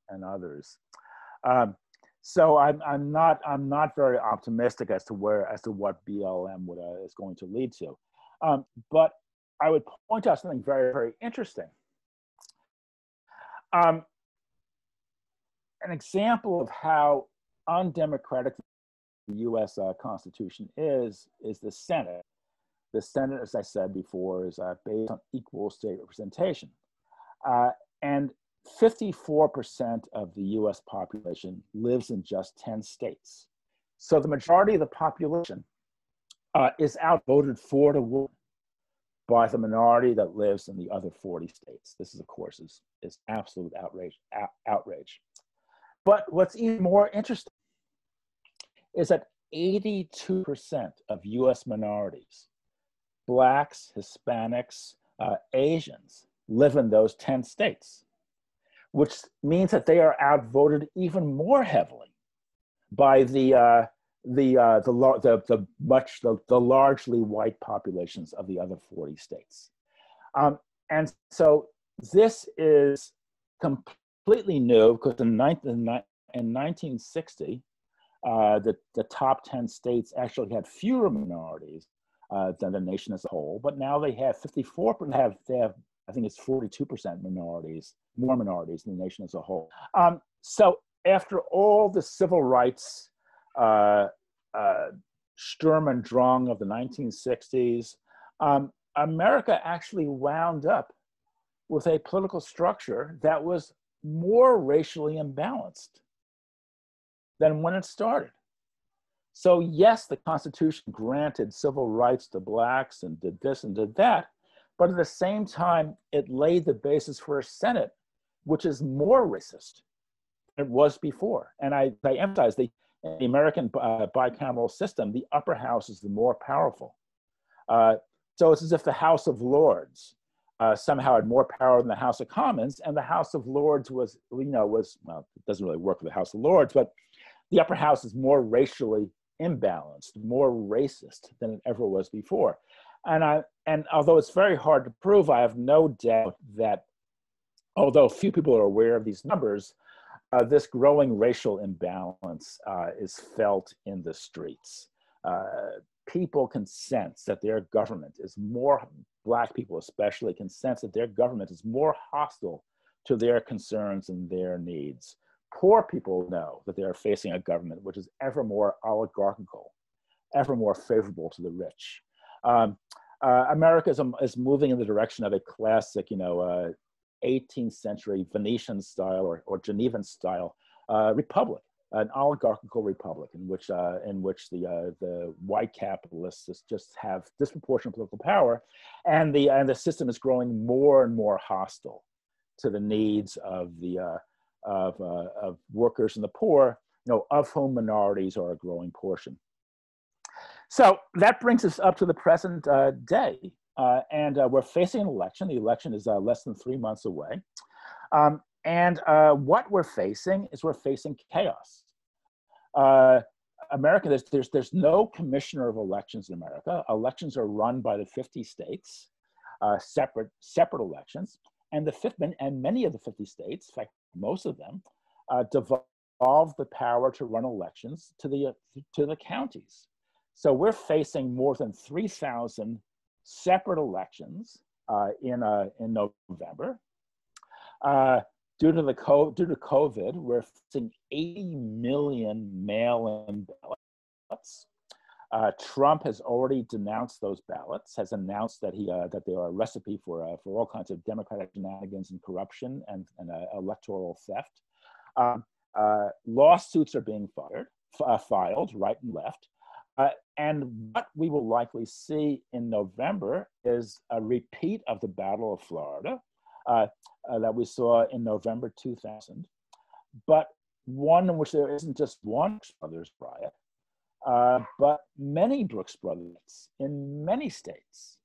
and others. So I'm not very optimistic as to what BLM is going to lead to. But I would point out something very, very interesting. An example of how undemocratic the U.S. Constitution is the Senate. The Senate, as I said before, is based on equal state representation. And 54% of the US population lives in just 10 states. So the majority of the population is outvoted 4-1 by the minority that lives in the other 40 states. This is, of course, is absolute outrage. But what's even more interesting is that 82% of US minorities, Blacks, Hispanics, Asians, live in those 10 states, which means that they are outvoted even more heavily by the largely white populations of the other 40 states. And so this is completely new, because in 1960, the top 10 states actually had fewer minorities than the nation as a whole, but now they have 54%, they have I think it's 42% minorities, more minorities than the nation as a whole. So after all the civil rights Sturm und Drang of the 1960s, America actually wound up with a political structure that was more racially imbalanced than when it started. So yes, the Constitution granted civil rights to Blacks and did this and did that, but at the same time, it laid the basis for a Senate, which is more racist than it was before. And I emphasize the American bicameral system, the upper house is the more powerful. So it's as if the House of Lords somehow had more power than the House of Commons, and the House of Lords was, well, it doesn't really work with the House of Lords, but the upper house is more racially imbalanced, more racist than it ever was before. And although it's very hard to prove, I have no doubt that, although few people are aware of these numbers, this growing racial imbalance is felt in the streets. People can sense that their government is more, Black people especially, can sense that their government is more hostile to their concerns and their needs. Poor people know that they are facing a government which is ever more oligarchical, ever more favorable to the rich. America is moving in the direction of a classic, 18th century Venetian style or Genevan style republic, an oligarchical republic in which the white capitalists just have disproportionate political power, and the system is growing more and more hostile to the needs of of workers and the poor, of whom minorities are a growing portion. So that brings us up to the present day. And we're facing an election. The election is less than 3 months away. What we're facing chaos. America, there's no commissioner of elections in America. Elections are run by the 50 states, separate elections. And many of the 50 states, in fact, most of them, devolve the power to run elections to the counties. So we're facing more than 3,000 separate elections in November. Due to COVID, we're facing 80 million mail-in ballots. Trump has already denounced those ballots, has announced that that they are a recipe for all kinds of democratic shenanigans and corruption and electoral theft. Lawsuits are being filed right and left. And what we will likely see in November is a repeat of the Battle of Florida that we saw in November 2000, but one in which there isn't just one Brooks Brothers riot, but many Brooks Brothers in many states,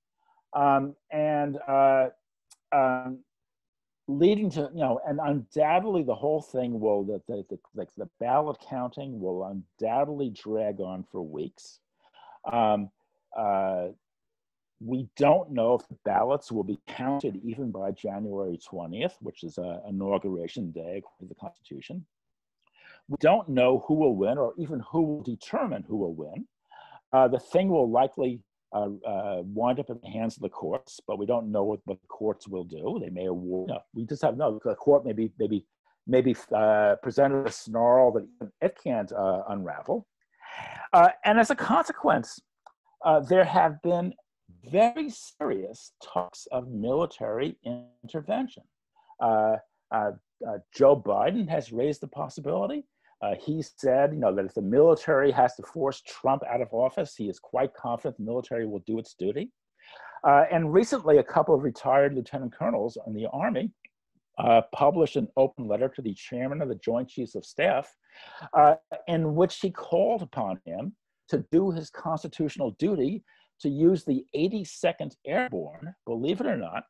leading to, and undoubtedly the whole thing will, the ballot counting will undoubtedly drag on for weeks. We don't know if the ballots will be counted even by January 20th, which is inauguration day according to the Constitution. We don't know who will win or even who will determine who will win. The thing will likely wind up in the hands of the courts, but we don't know what the courts will do. They may award. We just have the court maybe presented a snarl that it can't unravel. And as a consequence, there have been very serious talks of military intervention. Joe Biden has raised the possibility. He said, that if the military has to force Trump out of office, he is quite confident the military will do its duty. And recently, a couple of retired lieutenant colonels in the Army published an open letter to the chairman of the Joint Chiefs of Staff, in which he called upon him to do his constitutional duty to use the 82nd Airborne, believe it or not,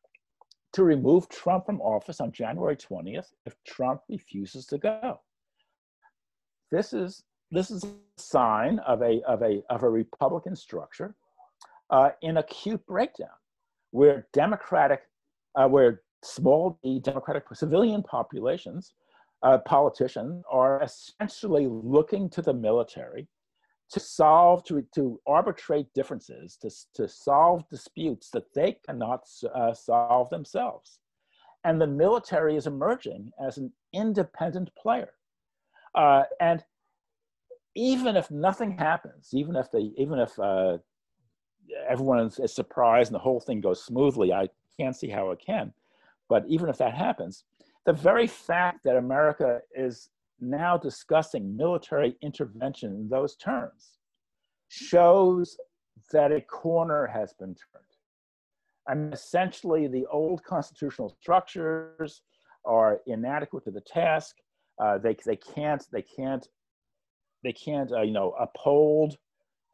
to remove Trump from office on January 20th if Trump refuses to go. This is a sign of a Republican structure in acute breakdown, where small d Democratic civilian populations, politicians are essentially looking to the military to arbitrate differences, to solve disputes that they cannot solve themselves. And the military is emerging as an independent player. And even if nothing happens, even if everyone is surprised and the whole thing goes smoothly, I can't see how it can. But even if that happens, the very fact that America is now discussing military intervention in those terms shows that a corner has been turned. And essentially, the old constitutional structures are inadequate to the task. They can't uphold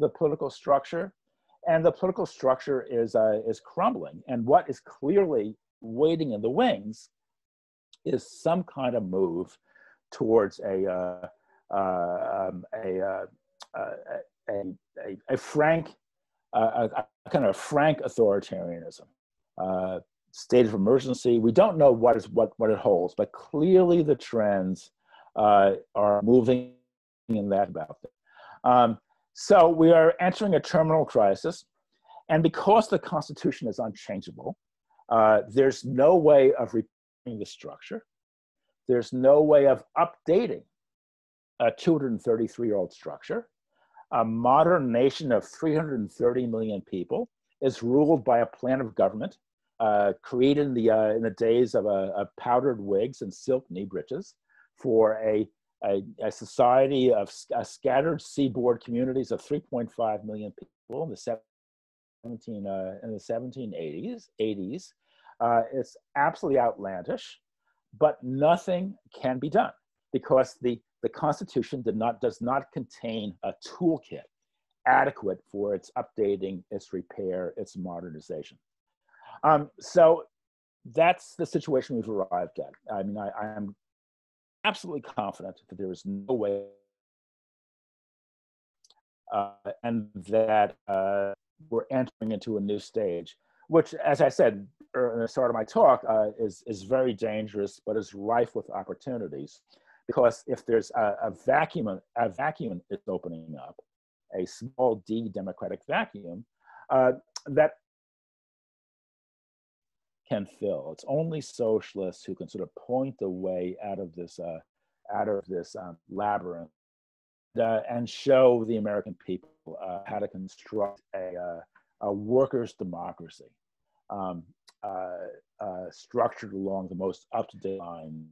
the political structure, and the political structure is crumbling. And what is clearly waiting in the wings is some kind of move towards a frank, a kind of frank authoritarianism. State of emergency. We don't know what it holds, but clearly the trends are moving in that about them. So we are entering a terminal crisis, and because the Constitution is unchangeable, there's no way of repeating the structure. There's no way of updating a 233-year-old structure. A modern nation of 330 million people is ruled by a plan of government created in the days of powdered wigs and silk knee breeches for a society of scattered seaboard communities of 3.5 million people in the 1780s. It's absolutely outlandish, but nothing can be done because the Constitution does not contain a toolkit adequate for its updating, its repair, its modernization. So that's the situation we've arrived at. I mean, I am absolutely confident that there is no way, and that we're entering into a new stage, which, as I said in the start of my talk, is very dangerous, but is rife with opportunities. Because if there's a vacuum is opening up, a small d democratic vacuum, that can fill. It's only socialists who can sort of point the way out of this labyrinth and show the American people how to construct a workers' democracy structured along the most up-to-date lines,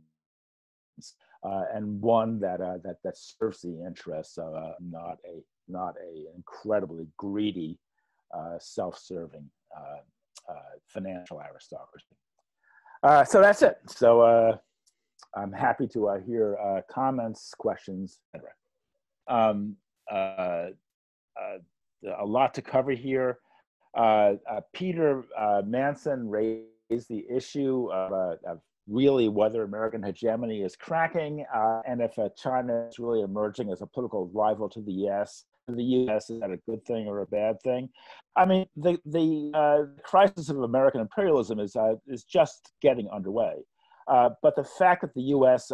and one that serves the interests of not a incredibly greedy, self-serving financial aristocracy. So that's it. So I'm happy to hear comments, questions, etc. A lot to cover here. Peter Manson raised the issue of really whether American hegemony is cracking, and if China is really emerging as a political rival to the US. The US, is that a good thing or a bad thing? I mean, the crisis of American imperialism is just getting underway. But the fact that the US,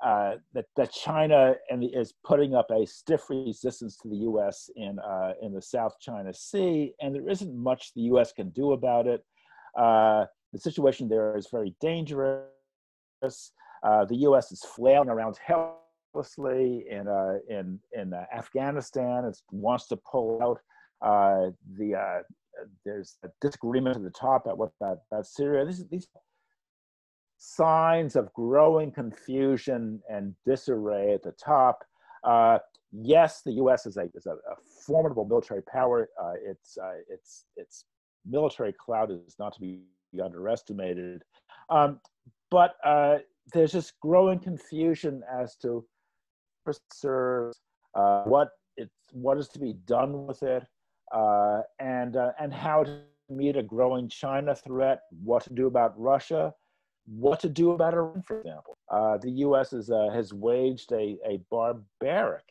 that China is putting up a stiff resistance to the US in the South China Sea, and there isn't much the US can do about it. The situation there is very dangerous. The US is flailing around helplessly in Afghanistan. It wants to pull out. There's a disagreement at the top about Syria. These signs of growing confusion and disarray at the top. Yes, the U.S. is a formidable military power. Its military clout is not to be underestimated, but there's this growing confusion as to what is to be done with it, and how to meet a growing China threat, what to do about Russia, what to do about Iran, for example. The U.S. has waged a barbaric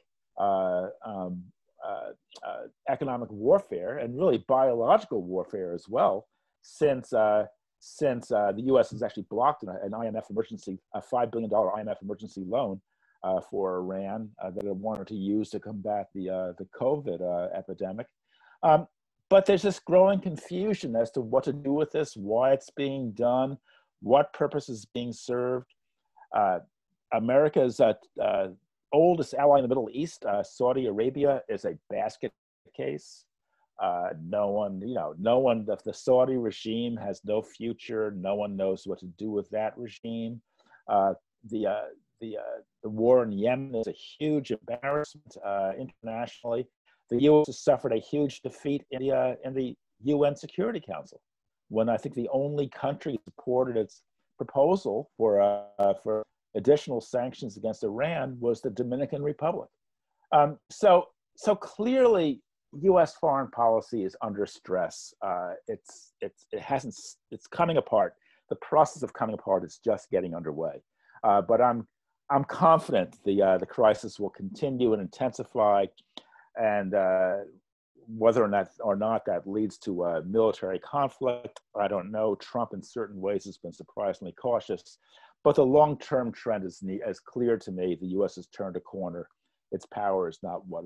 economic warfare and really biological warfare as well, since the U.S. has actually blocked an IMF emergency, a $5 billion IMF emergency loan for Iran that it wanted to use to combat the COVID epidemic. But there's this growing confusion as to what to do with this, why it's being done, what purpose is being served. America's oldest ally in the Middle East, Saudi Arabia, is a basket case. No one, the Saudi regime has no future. No one knows what to do with that regime. The war in Yemen is a huge embarrassment internationally. The U.S. has suffered a huge defeat in the UN Security Council, when I think the only country supported its proposal for additional sanctions against Iran was the Dominican Republic. So clearly, U.S. foreign policy is under stress. It's coming apart. The process of coming apart is just getting underway. But I'm confident the crisis will continue and intensify, and whether or not that leads to military conflict, I don't know. Trump, in certain ways, has been surprisingly cautious, but the long-term trend is clear to me. The U.S. has turned a corner. Its power is not what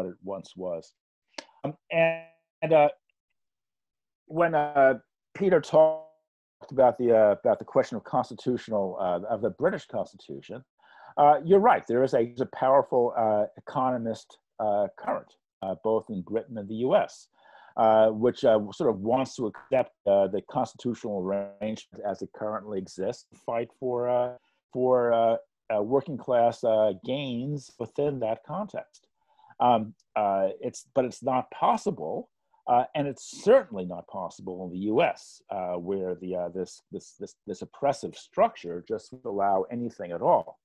it once was. When Peter talked about the question of of the British Constitution, you're right. There is a powerful economist current, both in Britain and the U.S., which sort of wants to accept the constitutional arrangement as it currently exists, fight for working class gains within that context. But it's not possible, and it's certainly not possible in the U.S., where this oppressive structure just would allow anything at all.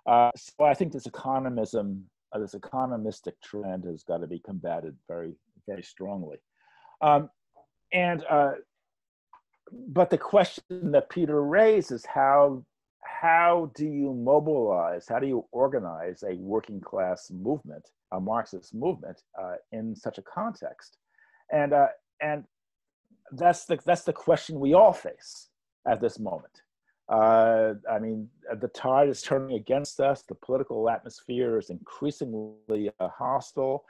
So I think this economistic trend has got to be combated very, very strongly. But the question that Peter raises, how do you mobilize, how do you organize a working class movement, a Marxist movement, in such a context? And that's the question we all face at this moment. I mean, the tide is turning against us. The political atmosphere is increasingly hostile.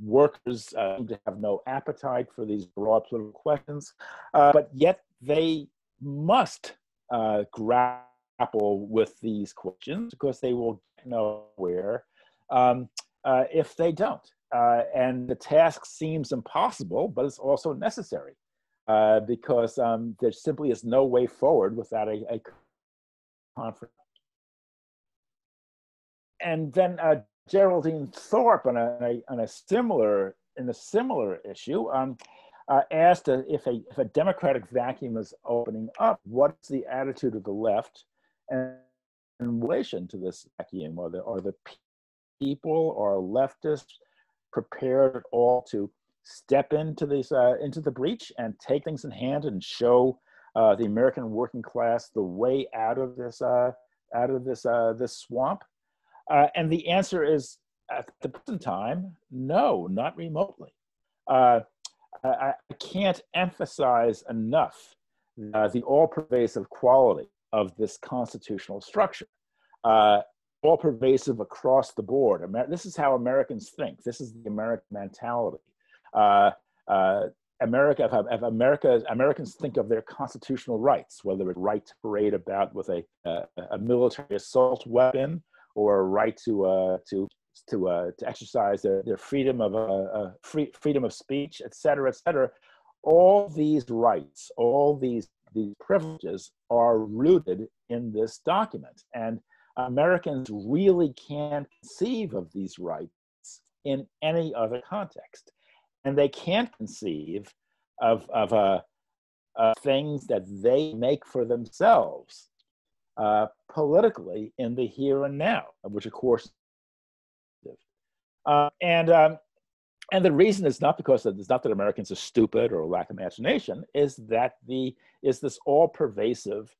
Workers seem to have no appetite for these broad political questions, but yet they must grapple with these questions, because they will get nowhere if they don't. And the task seems impossible, but it's also necessary, because there simply is no way forward without a conference. And then Geraldine Thorpe, on a similar issue, asked if a democratic vacuum is opening up, what's the attitude of the left in relation to this vacuum? Are the people or leftists prepared at all to step into the breach and take things in hand and show the American working class the way out of this swamp? And the answer is, at the present time, no, not remotely. I can't emphasize enough the all-pervasive quality of this constitutional structure, all-pervasive across the board. This is how Americans think. This is the American mentality. Americans think of their constitutional rights, whether it's right to parade about with a military assault weapon, or a right to exercise their freedom of freedom of speech, et cetera, all these rights, all these privileges are rooted in this document, and Americans really can't conceive of these rights in any other context, and they can't conceive of things that they make for themselves politically in the here and now, which of course, and the reason is not because it's not that Americans are stupid or lack imagination, is that this all-pervasive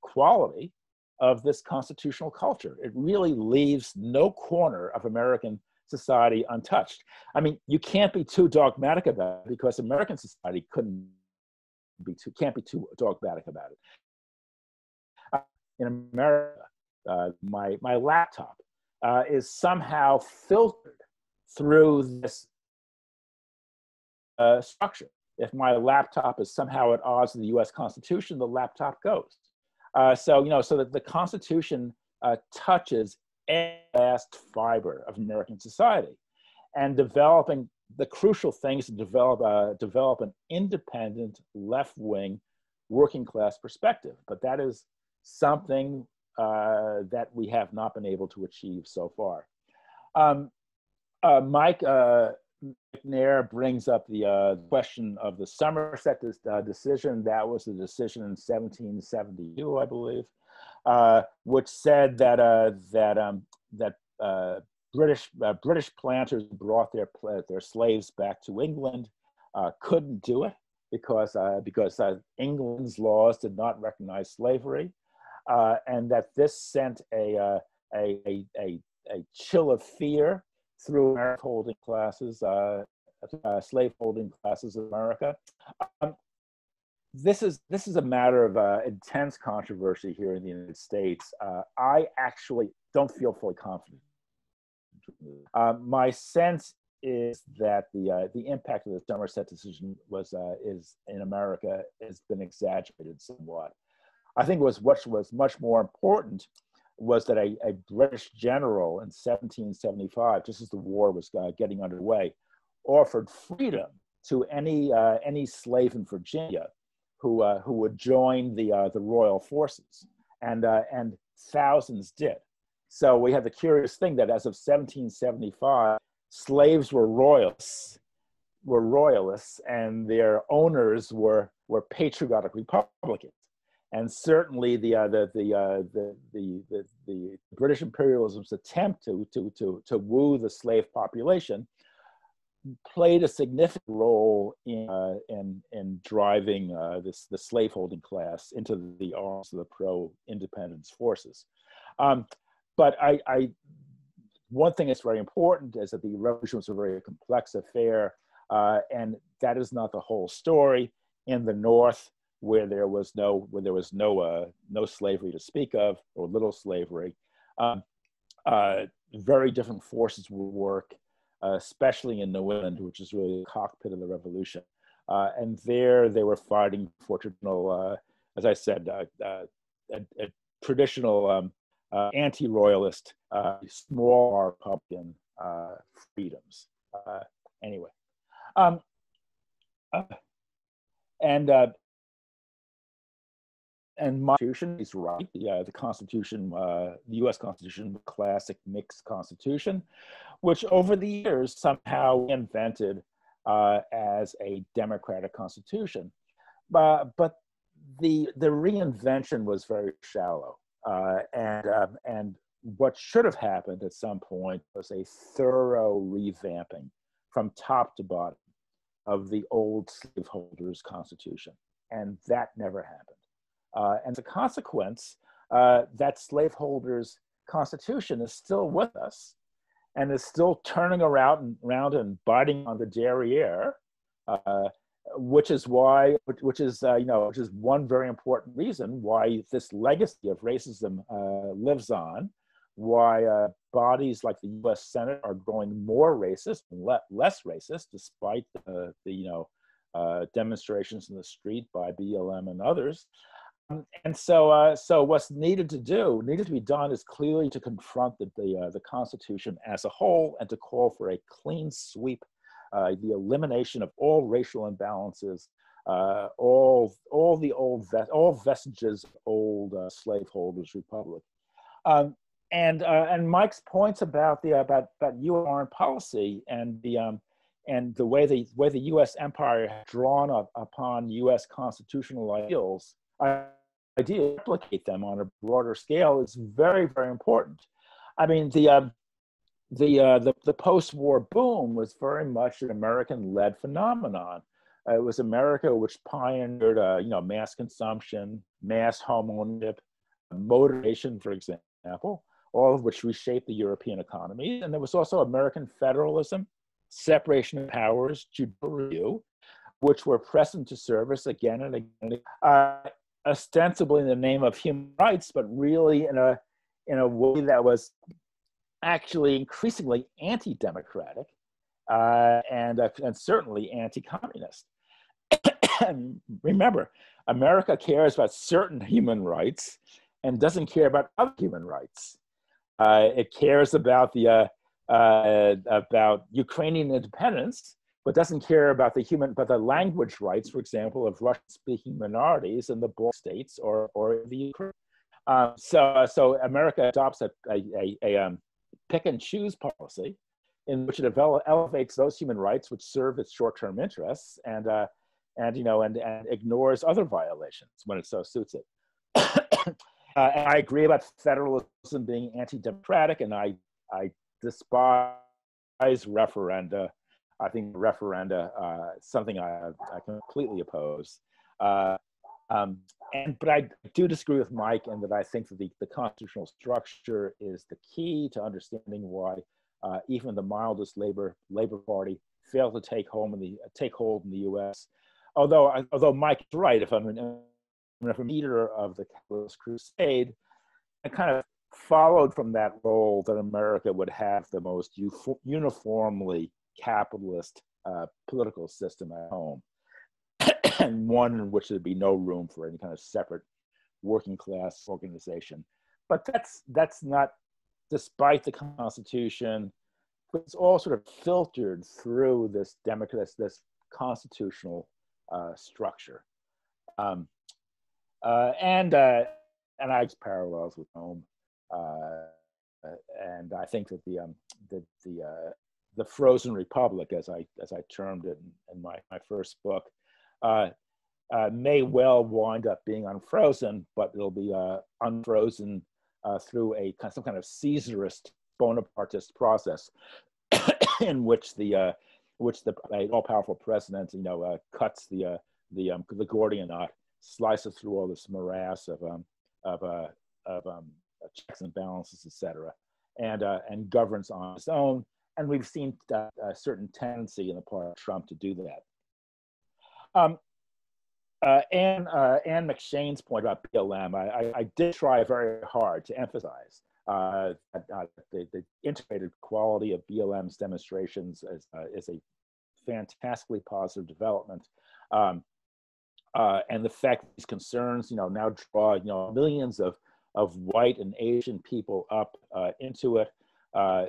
quality of this constitutional culture. It really leaves no corner of American society untouched. I mean, you can't be too dogmatic about it, because American society can't be too dogmatic about it. In America, my laptop is somehow filtered through this structure. If my laptop is somehow at odds with the U.S. Constitution, the laptop goes. So that the Constitution touches every last fiber of American society, and developing the crucial things to develop an independent left-wing working class perspective. But that is something that we have not been able to achieve so far. Mike McNair brings up the question of the Somerset decision. That was the decision in 1772, I believe, which said that British planters brought their slaves back to England, couldn't do it because England's laws did not recognize slavery, and that this sent a chill of fear through holding classes, slave holding classes in America. This is a matter of intense controversy here in the United States. I actually don't feel fully confident. My sense is that the impact of the Somerset decision is in America has been exaggerated somewhat. I think what was much more important was that a British general in 1775, just as the war was getting underway, offered freedom to any slave in Virginia who would join the royal forces, and thousands did. So we have the curious thing that as of 1775, slaves were royalists, and their owners were patriotic Republicans. And certainly the British imperialism's attempt to woo the slave population played a significant role in driving the slaveholding class into the arms of the pro-independence forces. But one thing that's very important is that the revolution was a very complex affair, and that is not the whole story. In the North, where there was no slavery to speak of, or little slavery, very different forces would work, especially in New England, which is really the cockpit of the revolution. And there they were fighting for traditional, as I said, a traditional anti-royalist, small Republican freedoms. Anyway, and my Constitution is right. The Constitution, the U.S. Constitution, classic mixed Constitution, which over the years somehow invented as a democratic constitution, but the reinvention was very shallow, and what should have happened at some point was a thorough revamping from top to bottom of the old slaveholders' constitution, and that never happened. And as a consequence, that slaveholders' constitution is still with us, and is still turning around and biting on the derriere, which is one very important reason why this legacy of racism lives on, why bodies like the U.S. Senate are growing more racist and less racist, despite the demonstrations in the street by BLM and others. And so what's needed to be done is clearly to confront the Constitution as a whole, and to call for a clean sweep, the elimination of all racial imbalances, all vestiges of old slaveholders' republic. And Mike's points about U.S. foreign policy and the way the U.S. empire has drawn upon U.S. constitutional ideals, to replicate them on a broader scale is very, very important. I mean, the post-war boom was very much an American-led phenomenon. It was America which pioneered, mass consumption, mass home ownership, motorization, for example, all of which reshaped the European economy. And there was also American federalism, separation of powers, judicial review, which were pressed into service again and again. Ostensibly in the name of human rights, but really in a way that was actually increasingly anti-democratic and certainly anti-communist. Remember, America cares about certain human rights and doesn't care about other human rights. It cares about about Ukrainian independence, but doesn't care about the language rights, for example, of Russian-speaking minorities in the Baltic states or the Ukraine. So America adopts a pick and choose policy in which it elevates those human rights which serve its short-term interests, and ignores other violations when it so suits it. And I agree about federalism being anti-democratic, and I despise referenda. I think referenda something I completely oppose. But I do disagree with Mike in that I think that the constitutional structure is the key to understanding why even the mildest Labor Party failed to take hold in the U.S. Although Mike's right, if I'm a leader of the capitalist crusade, I kind of followed from that role that America would have the most uniformly capitalist political system at home, and one in which there'd be no room for any kind of separate working class organization. But that's not, despite the Constitution, it's all sort of filtered through this constitutional structure. And I have parallels with Rome, and I think that the frozen republic, as I termed it in my first book, may well wind up being unfrozen, but it'll be unfrozen through some kind of Caesarist, Bonapartist process, in which the all-powerful president, cuts the Gordian knot, slices through all this morass of checks and balances, etc., and governs on its own. And we've seen a certain tendency in the part of Trump to do that. Anne McShane's point about BLM, I did try very hard to emphasize the integrated quality of BLM's demonstrations is a fantastically positive development. And the fact that these concerns, now draw, millions of white and Asian people up into it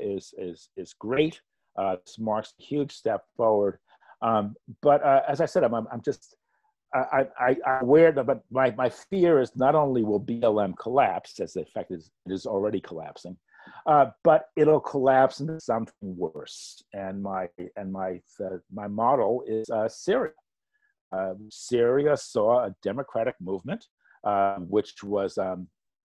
is great. This marks a huge step forward. But as I said, I'm I'm aware that, but my fear is not only will BLM collapse, as the fact is it is already collapsing, but it'll collapse into something worse. And my model is Syria. Syria saw a democratic movement, which was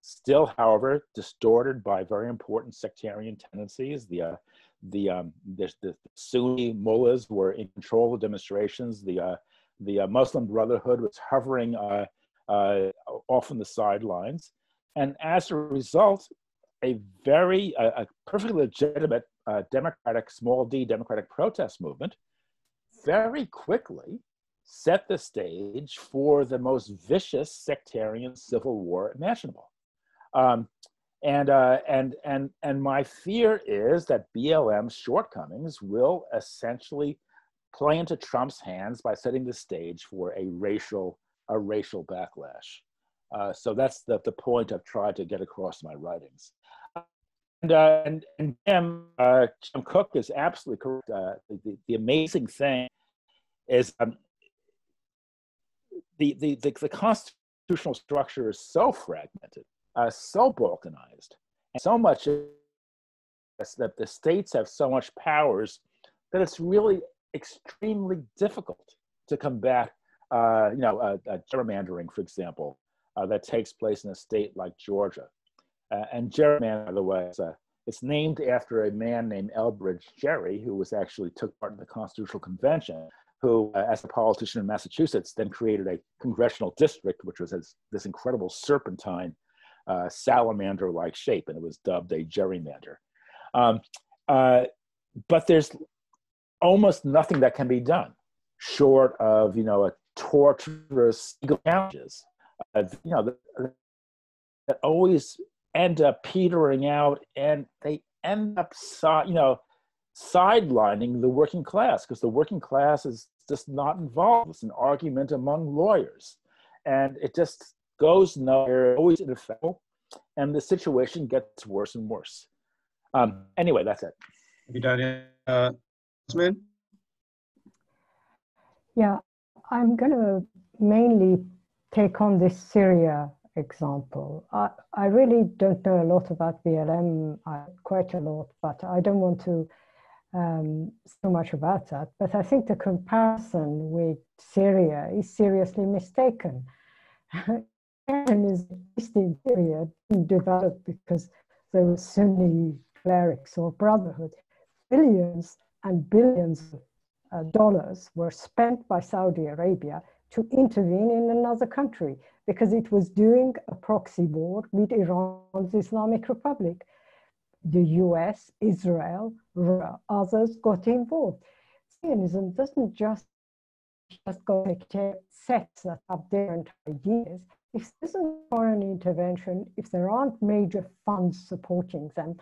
still, however, distorted by very important sectarian tendencies. The Sunni mullahs were in control of demonstrations. The Muslim Brotherhood was hovering off on the sidelines. And as a result, a perfectly legitimate small d democratic protest movement very quickly set the stage for the most vicious sectarian civil war imaginable. And my fear is that BLM's shortcomings will essentially play into Trump's hands by setting the stage for a racial backlash. So that's the point I've tried to get across in my writings. And Jim Cook is absolutely correct. The amazing thing is the constitutional structure is so fragmented, so balkanized, and so much that the states have so much powers that it's really extremely difficult to combat, gerrymandering, for example, that takes place in a state like Georgia. And gerrymandering, by the way, it's named after a man named Elbridge Gerry, who took part in the Constitutional Convention, who, as a politician in Massachusetts, then created a congressional district, which was this incredible serpentine, salamander-like shape, and it was dubbed a gerrymander. But there's almost nothing that can be done short of, a torturous legal challenges, that always end up petering out, and they end up, sidelining the working class, because the working class is just not involved. It's an argument among lawyers, and it just goes nowhere, always ineffectual, and the situation gets worse and worse. Anyway, that's it. Thank you, Daniel. Osman? Yeah, I'm going to mainly take on this Syria example. I really don't know a lot about BLM, quite a lot, but I don't want to so much about that. But I think the comparison with Syria is seriously mistaken. Syria didn't develop because there were Sunni clerics or brotherhood. Billions and billions of dollars were spent by Saudi Arabia to intervene in another country because it was doing a proxy war with Iran's Islamic Republic. The US, Israel, others got involved. Zionism doesn't just go to sects that have different ideas. If there isn't foreign intervention, if there aren't major funds supporting them,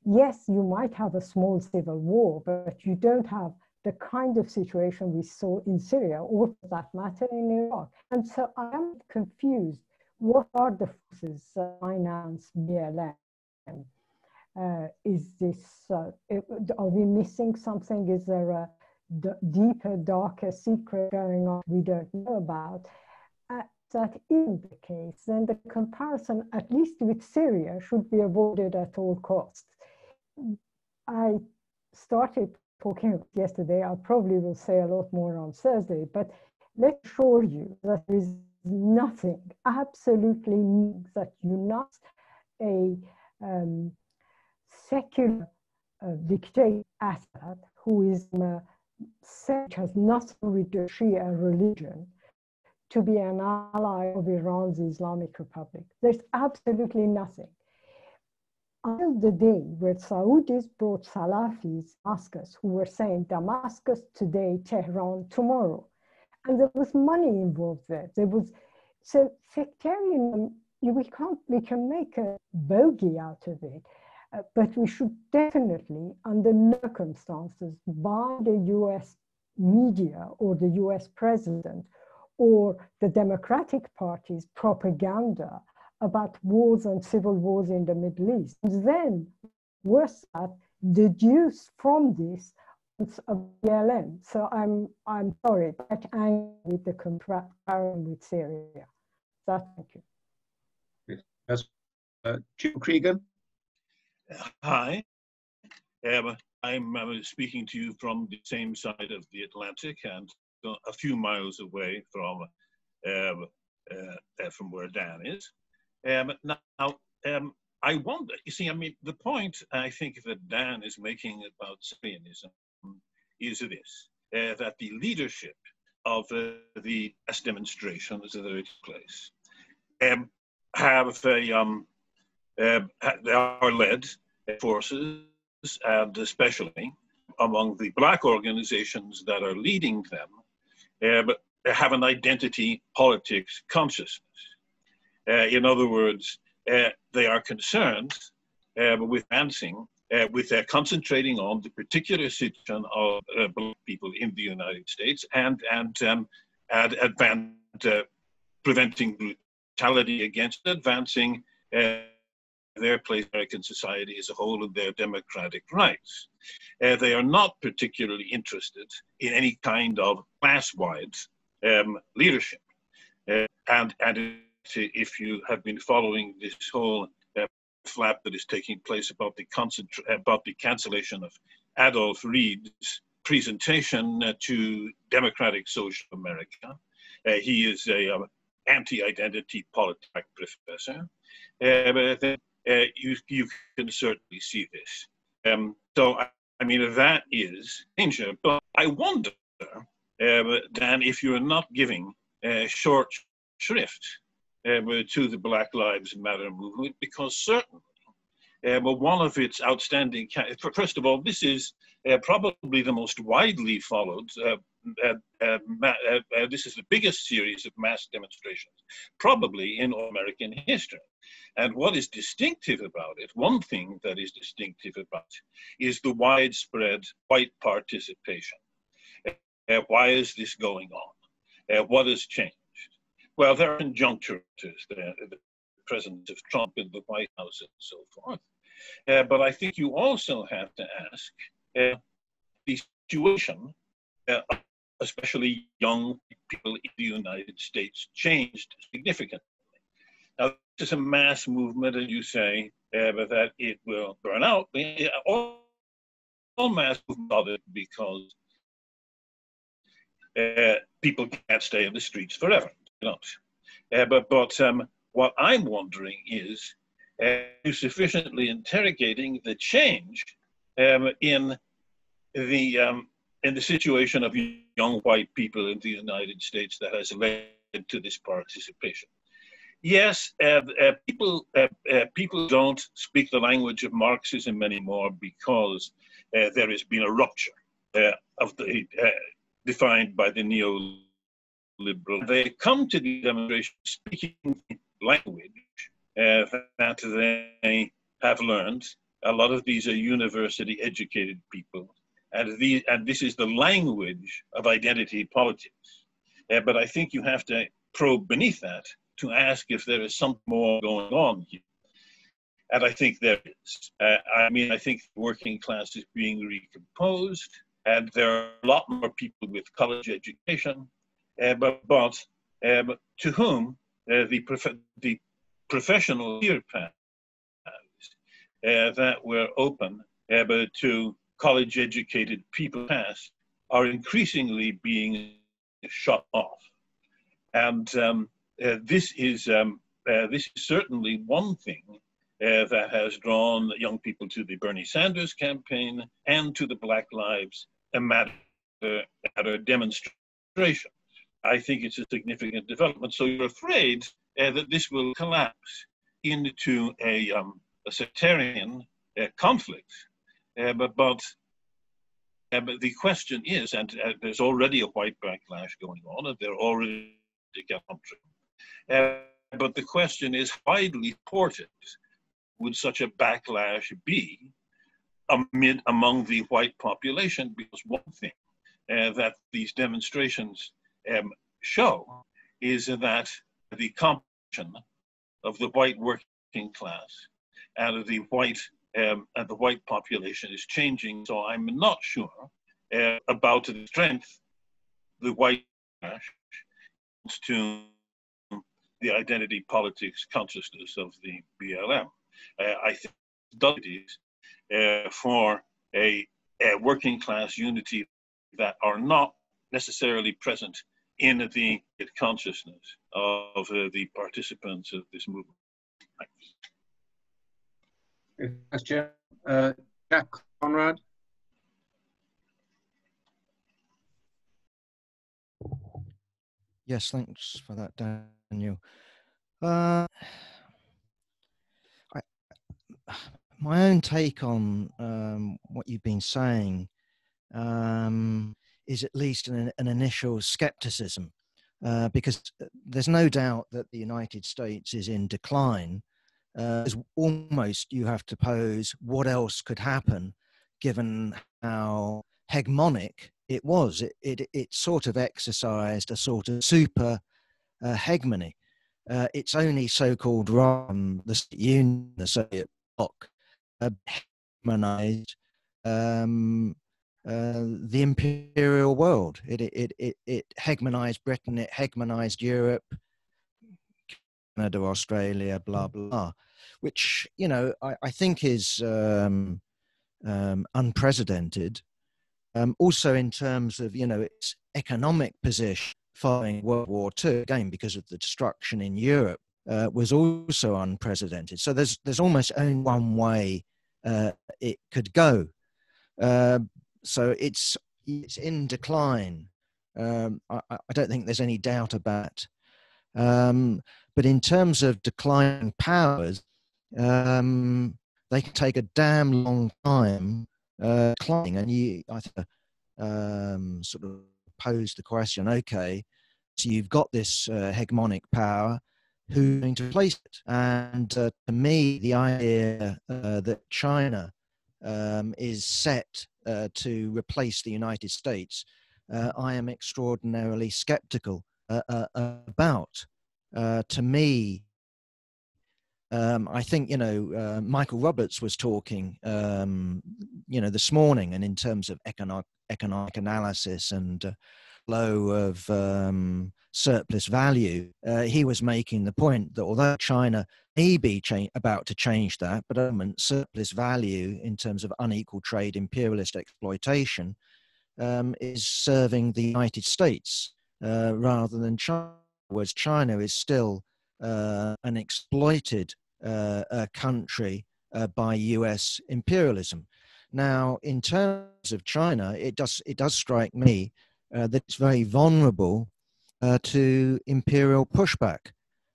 yes, you might have a small civil war, but you don't have the kind of situation we saw in Syria, or for that matter in Iraq. And so I am confused. What are the forces that finance BLM? Is this, are we missing something? Is there a deeper, darker secret going on we don't know about? That isn't the case, then the comparison, at least with Syria, should be avoided at all costs. I started talking yesterday, I probably will say a lot more on Thursday, but let's assure you that there is nothing, absolutely nothing that unites a secular dictator Assad, who is has nothing with the Shia religion, to be an ally of Iran's Islamic Republic. There's absolutely nothing. Until the day where Saudis brought Salafis, Damascus, who were saying Damascus today, Tehran tomorrow. And there was money involved there. There was, so sectarianism, we can make a bogey out of it, but we should definitely, under no circumstances, buy the US media or the US president or the Democratic Party's propaganda about wars and civil wars in the Middle East. And then, worse that, deduce from this a BLM. So I'm sorry, but angry with the comparison with Syria. So thank you. Yes. Jim Cregan. Hi. I'm speaking to you from the same side of the Atlantic and a few miles away from where Dan is. I wonder, you see, I mean, the point I think that Dan is making about Zionism is this, that the leadership of the mass demonstrations that are taking place they are led forces, and especially among the Black organizations that are leading them, but have an identity politics consciousness. In other words, they are concerned with advancing, with concentrating on the particular situation of Black people in the United States and preventing brutality against advancing their place in American society as a whole and their democratic rights. They are not particularly interested in any kind of class-wide leadership. And if you have been following this whole flap that is taking place about the cancellation of Adolf Reid's presentation to Democratic Social America, he is a anti-identity politics professor. You can certainly see this. So, I mean, that is danger. But I wonder, Dan, if you're not giving short shrift to the Black Lives Matter movement, because certainly one of its outstanding, first of all, this is probably the most widely followed, this is the biggest series of mass demonstrations, probably in American history. And what is distinctive about it, one thing that is distinctive about it, is the widespread white participation. Why is this going on? What has changed? Well, there are conjunctures, the presence of Trump in the White House and so forth. But I think you also have to ask the situation, especially young people in the United States, changed significantly. Now, this is a mass movement, and you say that it will burn out. All mass movements are because people can't stay in the streets forever. You know? But what I'm wondering is to sufficiently interrogating the change in the situation of young white people in the United States that has led to this participation. Yes, people don't speak the language of Marxism anymore because there has been a rupture of the defined by the neoliberal. They come to the demonstration speaking language that they have learned. A lot of these are university-educated people, and this is the language of identity politics. But I think you have to probe beneath that to ask if there is something more going on here. And I think there is. I think the working class is being recomposed, and there are a lot more people with college education, but to whom the professional career paths that were open to college-educated people past are increasingly being shut off. And this is certainly one thing that has drawn young people to the Bernie Sanders campaign and to the Black Lives Matter demonstration. I think it's a significant development. So you're afraid that this will collapse into a sectarian conflict. But the question is, and there's already a white backlash going on, and they're already countering. But the question is, widely reported would such a backlash be among the white population? Because one thing that these demonstrations show is that the competition of the white working class and the white population is changing. So I'm not sure about the strength the white backlash to the identity politics consciousness of the BLM. I think it is for a working class unity that are not necessarily present in the consciousness of the participants of this movement. Thanks, Jim. Jack Conrad. Yes, thanks for that, Daniel. My own take on what you've been saying is at least an initial skepticism, because there's no doubt that the United States is in decline. Almost you have to pose what else could happen given how hegemonic it was. It sort of exercised a sort of super hegemony. Its only so-called run, the Union, the Soviet bloc, hegemonized the imperial world. It hegemonized Britain, it hegemonized Europe, Canada, Australia, blah, blah, which, you know, I think is unprecedented. Also in terms of, you know, its economic position following World War II, again, because of the destruction in Europe, was also unprecedented. So there's almost only one way it could go. So it's in decline. I don't think there's any doubt about it. But in terms of declining powers, they can take a damn long time declining. And I think sort of pose the question, okay, so you've got this hegemonic power, who's going to replace it? And to me, the idea that China is set to replace the United States, I am extraordinarily skeptical about. To me, I think, you know, Michael Roberts was talking, you know, this morning, and in terms of economic analysis and flow of surplus value, he was making the point that although China may be about to change that, but surplus value in terms of unequal trade, imperialist exploitation, is serving the United States rather than China, whereas China is still an exploited country by US imperialism. Now, in terms of China, it does strike me that it's very vulnerable to imperial pushback.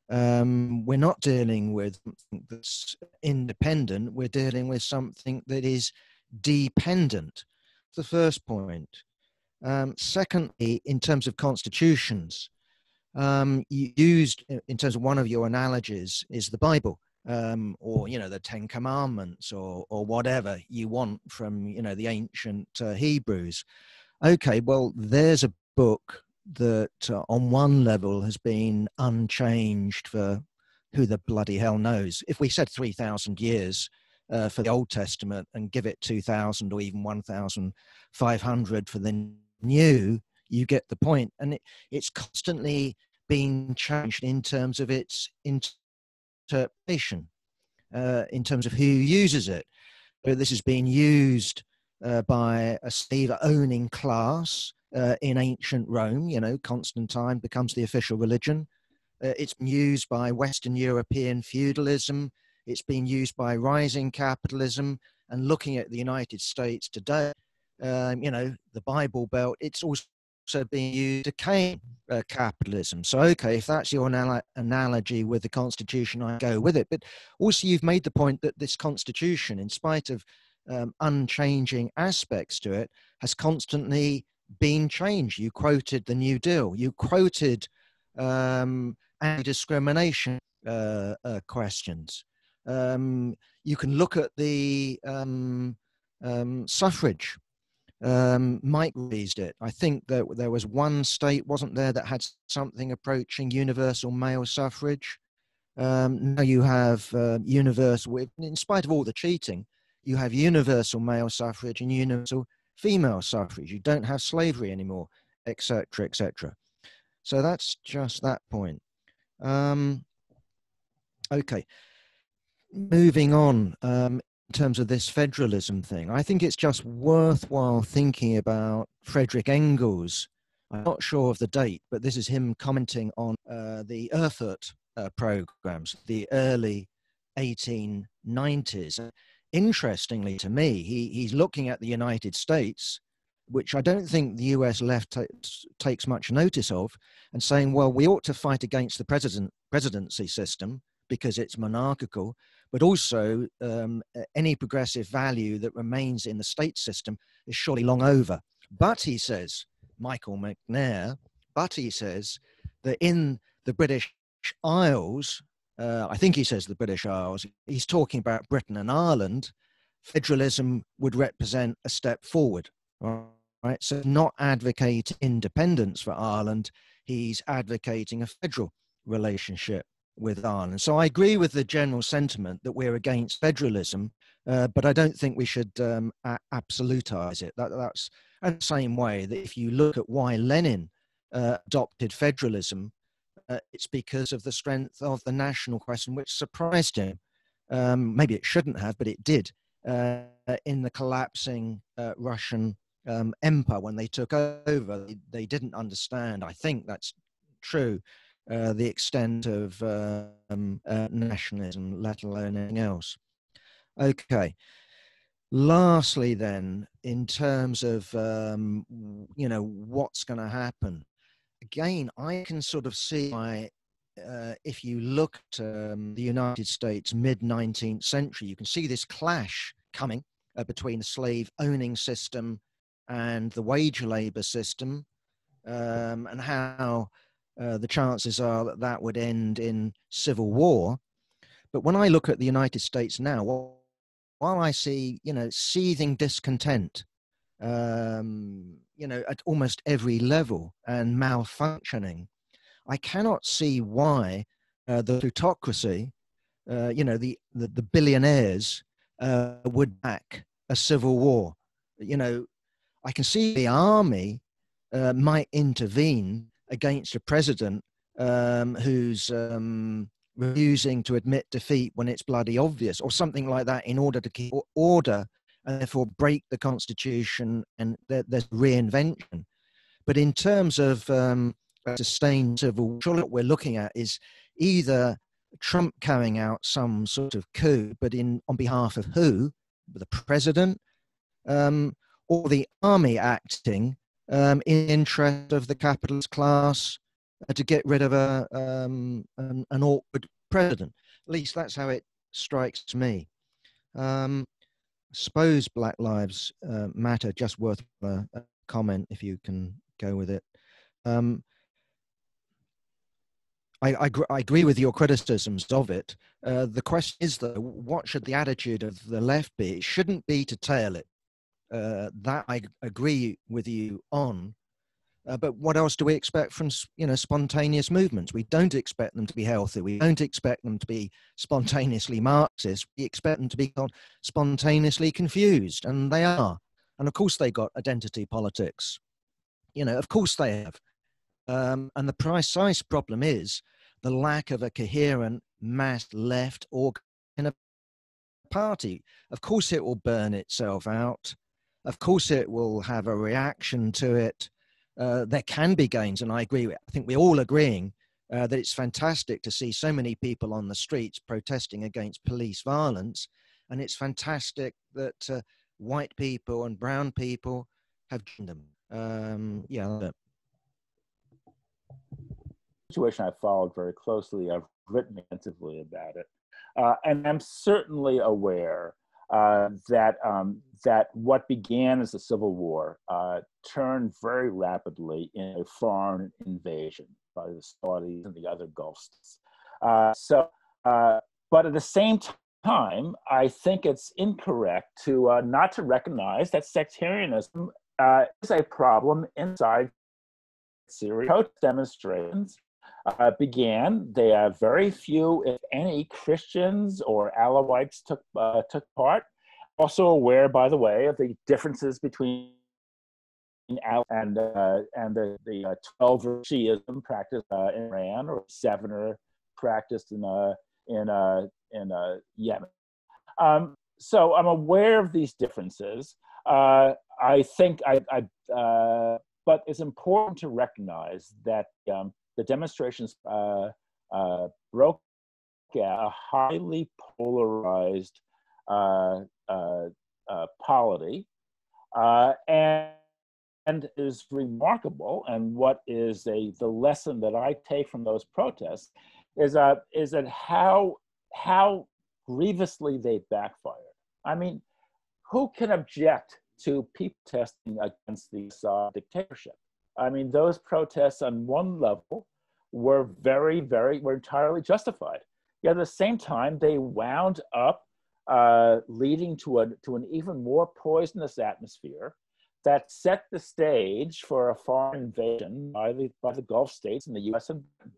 We're not dealing with something that's independent. We're dealing with something that is dependent. The first point. Secondly, in terms of constitutions, you used, in terms of one of your analogies, is the Bible, or the Ten Commandments, or whatever you want from the ancient Hebrews. Okay, well, there's a book that on one level has been unchanged for who the bloody hell knows. If we said 3,000 years for the Old Testament and give it 2,000 or even 1,500 for the New, you get the point. And it's constantly being changed in terms of its interpretation, in terms of who uses it. But this is being used by a slave-owning class in ancient Rome. Constantine becomes the official religion. It's been used by Western European feudalism. It's been used by rising capitalism. And looking at the United States today, the Bible Belt, it's also being used to decaying capitalism. So, okay, if that's your analogy with the Constitution, I go with it. But also you've made the point that this Constitution, in spite of unchanging aspects to it, has constantly been changed. You quoted the New Deal. You quoted anti-discrimination questions. You can look at the suffrage. Mike raised it. I think that there was one state, wasn't there, that had something approaching universal male suffrage. Now you have universal, in spite of all the cheating, you have universal male suffrage and universal female suffrage. You don't have slavery anymore, etc., etc. So that's just that point. Okay, moving on. In terms of this federalism thing, I think it's just worthwhile thinking about Frederick Engels. I'm not sure of the date, but this is him commenting on the Erfurt programs, the early 1890s. Interestingly to me, he's looking at the United States, which I don't think the US left takes much notice of, and saying, well, we ought to fight against the presidency system because it's monarchical, but also any progressive value that remains in the state system is surely long over. But he says, Michael McNair, but he says that in the British Isles, I think he says the British Isles, he's talking about Britain and Ireland, federalism would represent a step forward, right? So not advocating independence for Ireland, he's advocating a federal relationship with Ireland. So I agree with the general sentiment that we're against federalism, but I don't think we should absolutize it. That's the same way that if you look at why Lenin adopted federalism, it's because of the strength of the national question, which surprised him. Maybe it shouldn't have, but it did in the collapsing Russian empire when they took over. They didn't understand, I think that's true, the extent of nationalism, let alone anything else. Okay. Lastly, then, in terms of what's going to happen, again, I can sort of see why, if you look at the United States mid-19th century, you can see this clash coming between the slave-owning system and the wage labor system, and how the chances are that that would end in civil war. But when I look at the United States now, while I see, seething discontent, at almost every level and malfunctioning, I cannot see why the plutocracy, the billionaires would back a civil war. I can see the army might intervene against a president who's refusing to admit defeat when it's bloody obvious, or something like that, in order to keep order and therefore break the Constitution, and there's reinvention. But in terms of sustained civil war, what we're looking at is either Trump carrying out some sort of coup, but on behalf of who? The president, or the army acting in interest of the capitalist class to get rid of an awkward president. At least that's how it strikes me. I suppose Black Lives Matter, just worth a comment if you can go with it. I agree with your criticisms of it. The question is, though, what should the attitude of the left be? It shouldn't be to tail it. That I agree with you on. But what else do we expect from, spontaneous movements? We don't expect them to be healthy. We don't expect them to be spontaneously Marxist. We expect them to be spontaneously confused, and they are. And of course they got identity politics. Of course they have. And the precise problem is the lack of a coherent mass left or in a party. Of course it will burn itself out. Of course it will have a reaction to it. There can be gains, and I think we're all agreeing that it's fantastic to see so many people on the streets protesting against police violence, and it's fantastic that white people and brown people have joined them. Situation I followed very closely. I've written extensively about it, and I'm certainly aware that what began as a civil war turned very rapidly in a foreign invasion by the Saudis and the other Gulf states. But at the same time, I think it's incorrect to not to recognize that sectarianism is a problem inside Syria. Protest demonstrations began. They have very few, if any, Christians or Alawites took part. Also aware, by the way, of the differences between and the 12 Shiism practiced in Iran, or 7 are practiced in Yemen. So I'm aware of these differences. I think but it's important to recognize that the demonstrations broke a highly polarized polity, and is remarkable. And what is the lesson that I take from those protests is that how grievously they backfired. I mean, who can object to people protesting against the Assad dictatorship? I mean, those protests on one level were were entirely justified. Yet at the same time, they wound up leading to an even more poisonous atmosphere that set the stage for a foreign invasion by the Gulf states and the U.S. and Britain.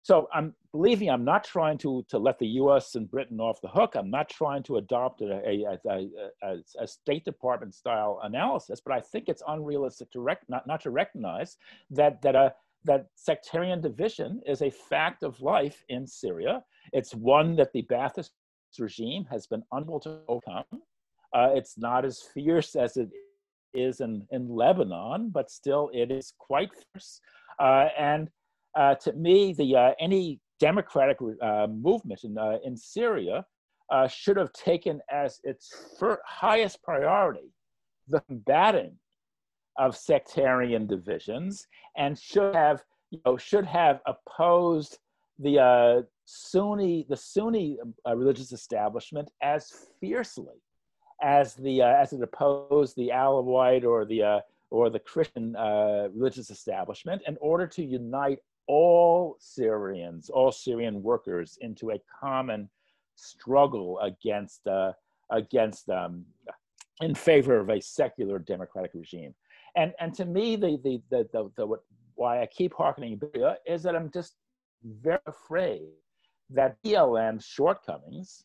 So believe me, I'm not trying to let the U.S. and Britain off the hook. I'm not trying to adopt a State Department style analysis, but I think it's unrealistic not to recognize that sectarian division is a fact of life in Syria. It's one that the Ba'athist regime has been unable to overcome. It's not as fierce as it is in Lebanon, but still it is quite fierce. And to me, any democratic movement in Syria should have taken as its highest priority the combating of sectarian divisions, and should have opposed the Sunni religious establishment as fiercely as it opposed the Alawite or the Christian religious establishment, in order to unite all Syrian workers into a common struggle in favor of a secular democratic regime. And to me, why I keep hearkening back is that I'm just very afraid that BLM's shortcomings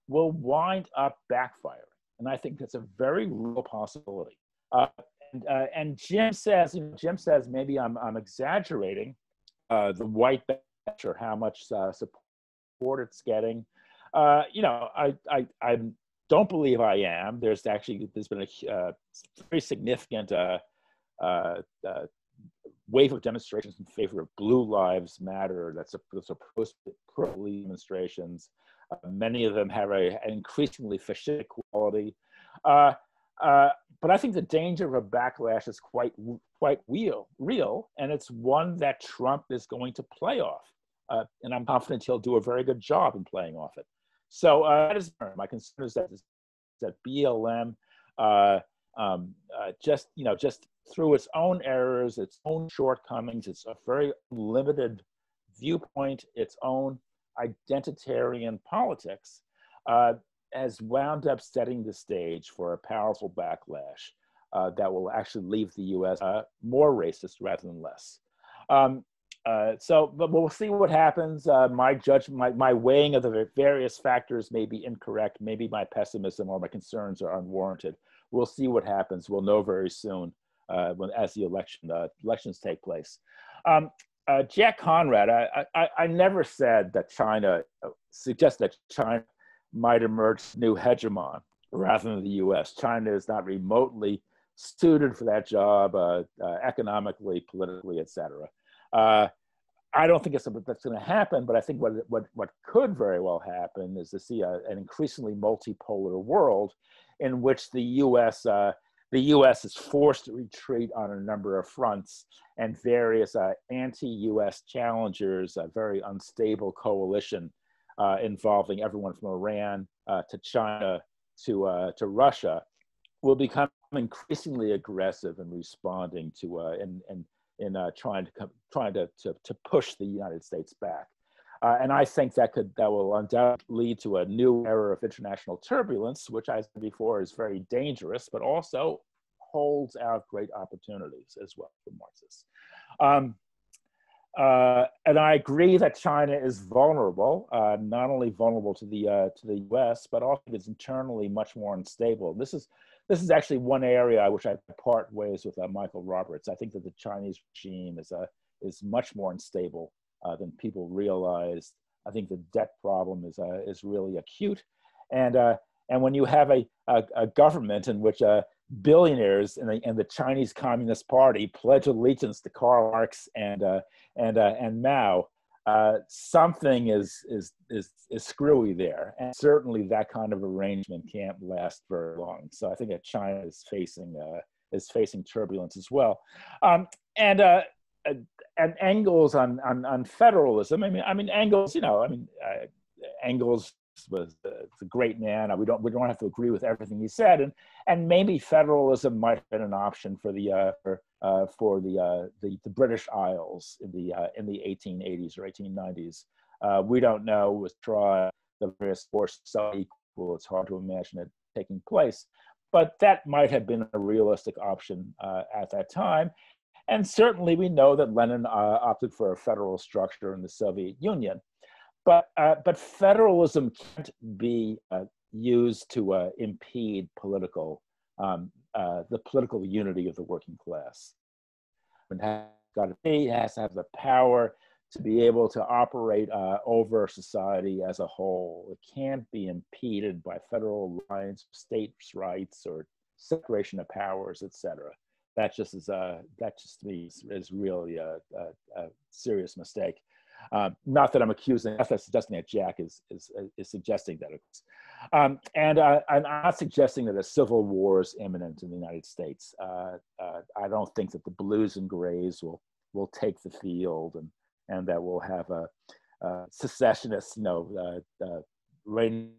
will wind up backfiring, and I think that's a very real possibility. And Jim says maybe I'm exaggerating the white batch or how much support it's getting. I don't believe I am. There's been a very significant wave of demonstrations in favor of Blue Lives Matter. That's pro-police demonstrations. Many of them have an increasingly fascistic quality. But I think the danger of a backlash is quite real, and it's one that Trump is going to play off. And I'm confident he'll do a very good job in playing off it. So that is my concern, is that BLM just through its own errors, its own shortcomings, its a very limited viewpoint, its own identitarian politics, has wound up setting the stage for a powerful backlash that will actually leave the U.S. More racist rather than less. But we'll see what happens. My weighing of the various factors may be incorrect. Maybe my pessimism or my concerns are unwarranted. We'll see what happens. We'll know very soon as the elections take place. Jack Conrad, I never said that suggest that China might emerge new hegemon rather than the U.S. China is not remotely suited for that job economically, politically, etc. I don't think that's going to happen, but I think what could very well happen is to see an increasingly multipolar world in which the U.S. is forced to retreat on a number of fronts, and various anti-U.S. challengers, a very unstable coalition involving everyone from Iran to China to Russia, will become increasingly aggressive in responding to trying to push the United States back. And I think that will undoubtedly lead to a new era of international turbulence, which I said before is very dangerous, but also holds out great opportunities as well for Marxists. And I agree that China is vulnerable, not only vulnerable to the U.S., but also is internally much more unstable. This is actually one area which I part ways with Michael Roberts. I think that the Chinese regime is much more unstable than people realize. I think the debt problem is really acute, and when you have a government in which billionaires in the Chinese Communist Party pledge allegiance to Karl Marx and Mao, something is screwy there, and certainly that kind of arrangement can't last very long. So I think that China is facing turbulence as well, and Engels on federalism. I mean Engels. Engels was a great man. We don't have to agree with everything he said, and maybe federalism might have been an option for the British Isles in the 1880s or 1890s. We don't know. With the various forces so equal, it's hard to imagine it taking place, but that might have been a realistic option at that time. And certainly we know that Lenin opted for a federal structure in the Soviet Union. But federalism can't be used to impede the political unity of the working class. It has to have the power to be able to operate over society as a whole. It can't be impeded by federal lines, states' rights, or separation of powers, etc. That just to me is really a serious mistake. Not that I'm suggesting that Jack is suggesting that it's, and I'm not suggesting that a civil war is imminent in the United States. I don't think that the blues and grays will take the field, and that we'll have a secessionists, raining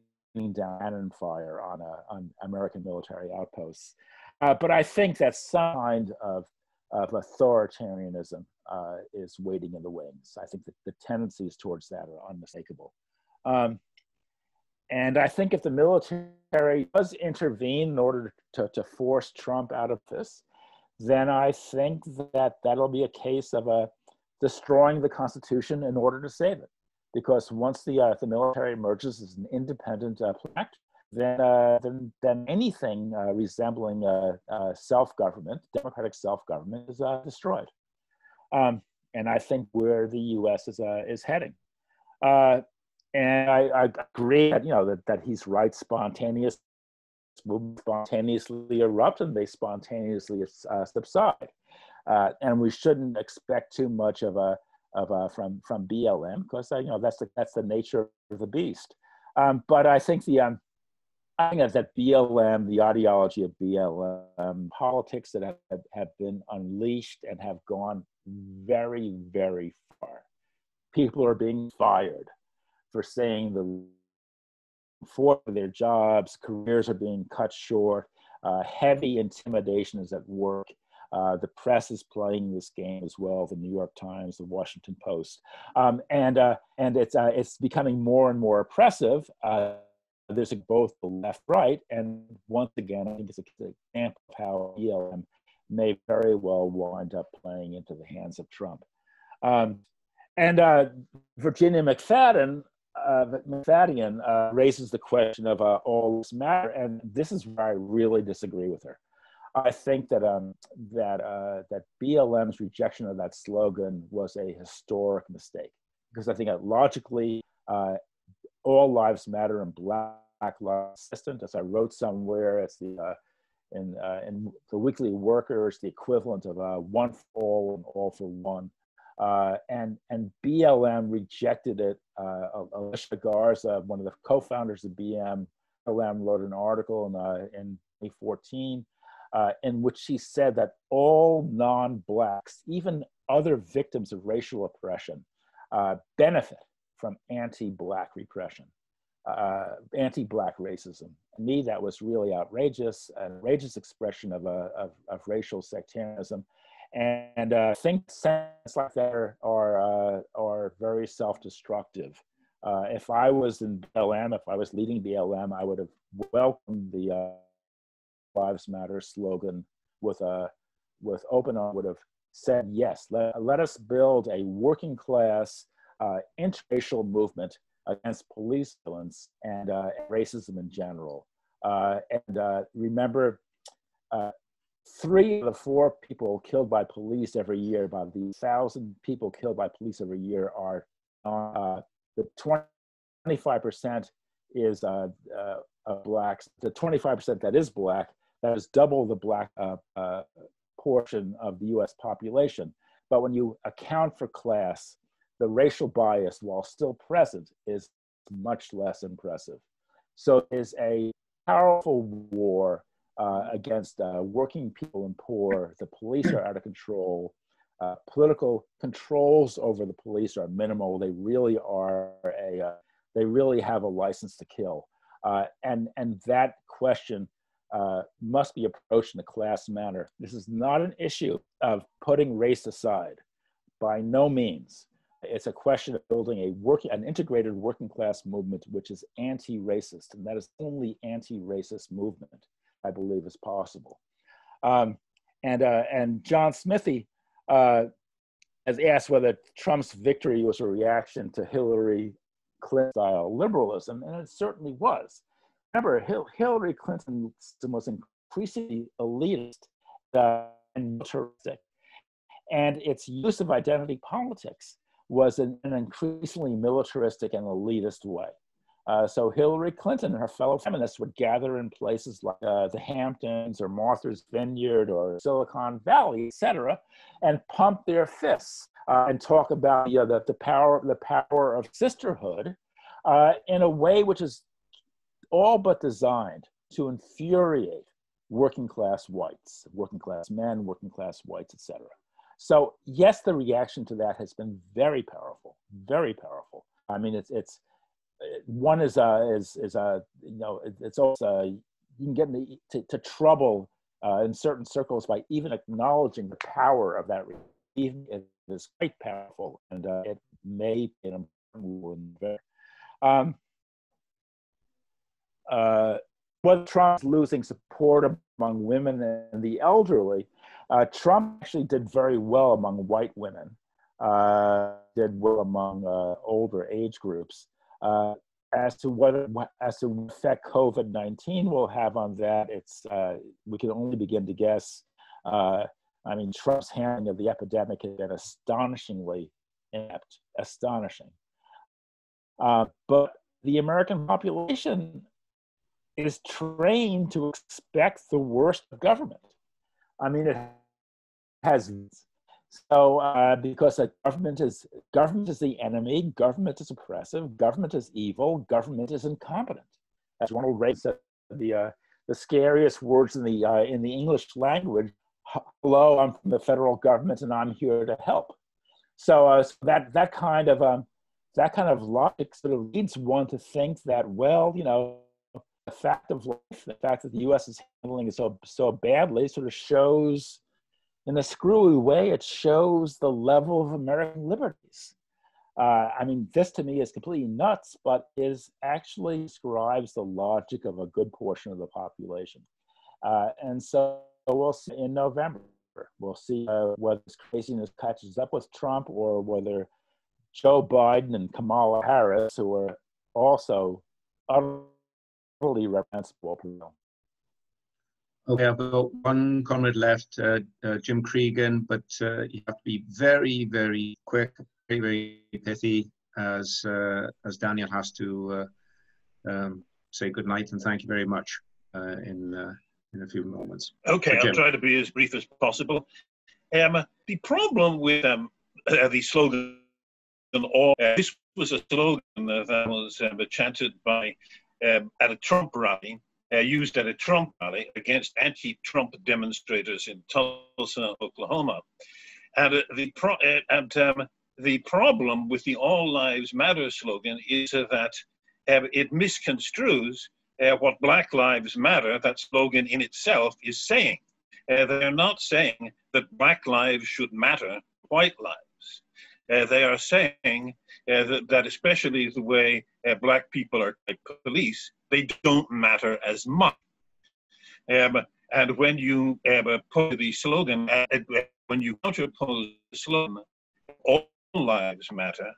down cannon fire on American military outposts. But I think that some kind of authoritarianism is waiting in the wings. I think that the tendencies towards that are unmistakable. And I think if the military does intervene in order to force Trump out of this, then I think that that'll be a case of destroying the Constitution in order to save it. Because once the military emerges as an independent act, then anything resembling self-government, democratic self-government, is destroyed. And I think where the U.S. is heading. And I agree that he's right. Spontaneous movements spontaneously erupt and they spontaneously subside. and we shouldn't expect too much from BLM, because that's the nature of the beast. But I think that BLM, the ideology of BLM, politics that have been unleashed and have gone very, very far. People are being fired for saying for their jobs, careers are being cut short, heavy intimidation is at work. The press is playing this game as well, the New York Times, the Washington Post. And it's becoming more and more oppressive. There's both the left, right, and once again, I think it's an example of how BLM may very well wind up playing into the hands of Trump. Virginia McFadden raises the question of all lives matter, and this is where I really disagree with her. I think that BLM's rejection of that slogan was a historic mistake, because I think that logically, all lives matter and Black lives consistent. As I wrote somewhere, it's in the Weekly Worker, it's the equivalent of one for all and all for one. And BLM rejected it. Alicia Garza, one of the co-founders of BLM, wrote an article in 2014 in which she said that all non-Blacks, even other victims of racial oppression, benefit from anti-Black repression, anti-Black racism. To me, that was really outrageous, an outrageous expression of racial sectarianism. And things like that are very self-destructive. If I was in BLM, if I was leading BLM, I would have welcomed the Lives Matter slogan with open arms. Would have said yes. Let us build a working class interracial movement against police violence and racism in general. Remember, 3 of the 4 people killed by police every year, about the 1,000 people killed by police every year, are the 25% is Blacks. The 25% that is Black, that is double the Black portion of the U.S. population. But when you account for class, the racial bias, while still present, is much less impressive. So there's a powerful war against working people and poor. The police are out of control. Political controls over the police are minimal. They really they really have a license to kill. And that question must be approached in a class manner. This is not an issue of putting race aside, by no means. It's a question of building an integrated working class movement which is anti-racist, and that is the only anti-racist movement I believe is possible. And John Smithy has asked whether Trump's victory was a reaction to Hillary Clinton-style liberalism, and it certainly was. Remember, Hillary Clinton was increasingly elitist and militaristic, and its use of identity politics was in an increasingly militaristic and elitist way. So Hillary Clinton and her fellow feminists would gather in places like the Hamptons or Martha's Vineyard or Silicon Valley, et cetera, and pump their fists and talk about the power of sisterhood in a way which is all but designed to infuriate working class whites, working class men, working class whites, et cetera. So yes, the reaction to that has been very powerful, very powerful. I mean, it's also you can get into trouble in certain circles by even acknowledging the power of that. Even it is quite powerful, and it may be an important whether Trump's losing support among women and the elderly, Trump actually did very well among white women, did well among older age groups. As to what effect COVID-19 will have on that, we can only begin to guess. I mean, Trump's handling of the epidemic has been astonishingly inept, astonishing. But the American population is trained to expect the worst of government. I mean, it has so because government is the enemy, government is oppressive, government is evil, government is incompetent. As Ronald Reid said, the scariest words in the English language. Hello, I'm from the federal government and I'm here to help. So, so that kind of logic sort of leads one to think that, well, you know, the fact of life, the fact that the U.S. is handling it so badly, sort of shows, in a screwy way, it shows the level of American liberties. I mean, this to me is completely nuts, but actually describes the logic of a good portion of the population. And so we'll see in November. We'll see whether this craziness catches up with Trump or whether Joe Biden and Kamala Harris, who are also utterly reprehensible. Okay, I've got one comment left, Jim Cregan, but you have to be very, very quick, very, very pithy, as Daniel has to say good night and thank you very much in a few moments. Okay, I'll try to be as brief as possible. The problem with the slogan, this was a slogan that was chanted by at a Trump rally, used at a Trump rally against anti-Trump demonstrators in Tulsa, Oklahoma. And the problem with the All Lives Matter slogan is that it misconstrues what Black Lives Matter, that slogan in itself, is saying. They're not saying that Black lives should matter, white lives. They are saying that especially the way Black people are like police, they don't matter as much. And when you put the slogan, when you counterpose the slogan, all lives matter,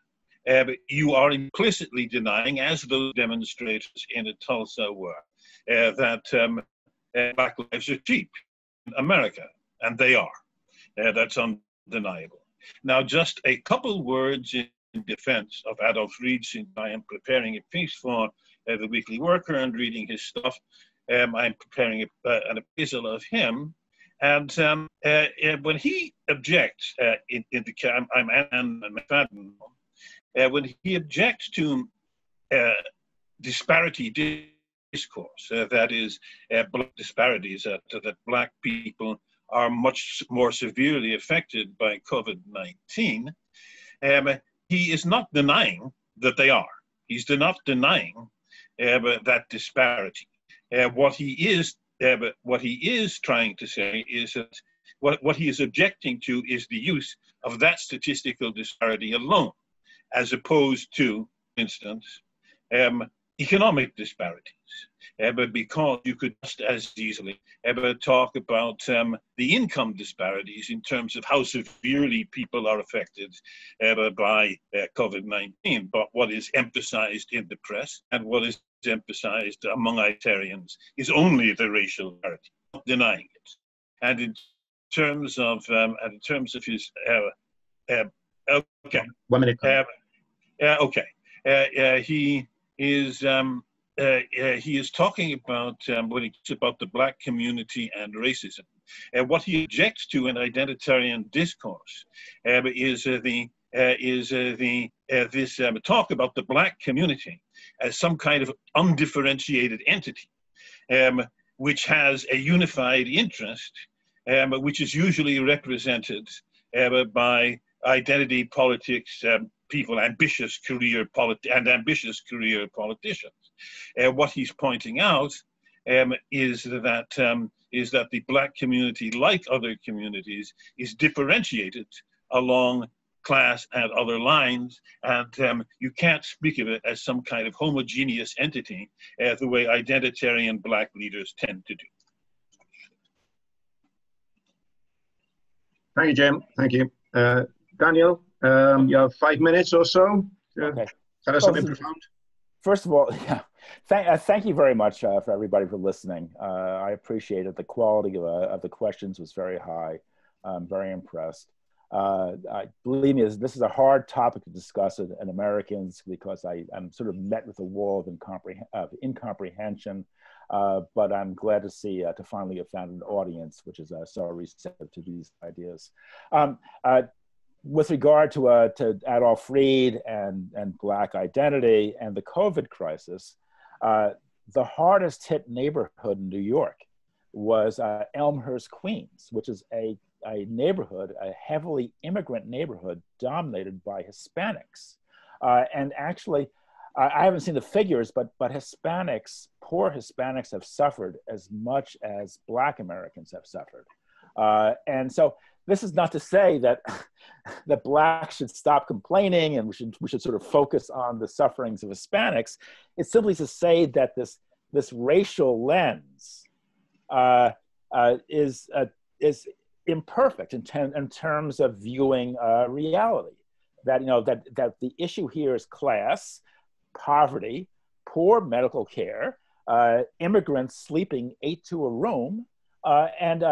you are implicitly denying, as those demonstrators in Tulsa were, that Black lives are cheap in America, and they are. That's undeniable. Now, just a couple words in defense of Adolf Reid, since I am preparing a piece for the Weekly Worker and reading his stuff. I'm preparing an epistle of him. And when he objects, I'm Anne McFadden, when he objects to disparity discourse, that is, black disparities, that Black people are much more severely affected by COVID-19, he is not denying that they are. He's not denying that disparity. What he is trying to say is that what he is objecting to is the use of that statistical disparity alone, as opposed to, for instance, economic disparities. But because you could just as easily talk about the income disparities in terms of how severely people are affected by COVID-19. But what is emphasized in the press and what is emphasized among Italians is only the racial parity, not denying it. And in terms of his okay, 1 minute. He is talking about when he talks about the Black community and racism. What he objects to in identitarian discourse is this talk about the Black community as some kind of undifferentiated entity, which has a unified interest, which is usually represented by identity politics people, ambitious career politicians. What he's pointing out is that the Black community, like other communities, is differentiated along class and other lines, and you can't speak of it as some kind of homogeneous entity the way identitarian Black leaders tend to do. Thank you, Jim. Thank you. Daniel, you have 5 minutes or so. Okay. Tell us something profound. First of all, yeah, thank you very much for everybody for listening. I appreciate it. The quality of the questions was very high. I'm very impressed. Believe me, this is a hard topic to discuss in Americans because I'm sort of met with a wall of incomprehension. But I'm glad to see to finally have found an audience which is so receptive to these ideas. With regard to Adolf Reid and Black identity and the COVID crisis, the hardest hit neighborhood in New York was Elmhurst, Queens, which is a neighborhood, a heavily immigrant neighborhood dominated by Hispanics. And actually, I haven't seen the figures, but Hispanics, poor Hispanics have suffered as much as Black Americans have suffered. And so this is not to say that that Blacks should stop complaining and we should sort of focus on the sufferings of Hispanics. It's simply to say that this racial lens is imperfect in terms of viewing reality. That that the issue here is class, poverty, poor medical care, immigrants sleeping 8 to a room, and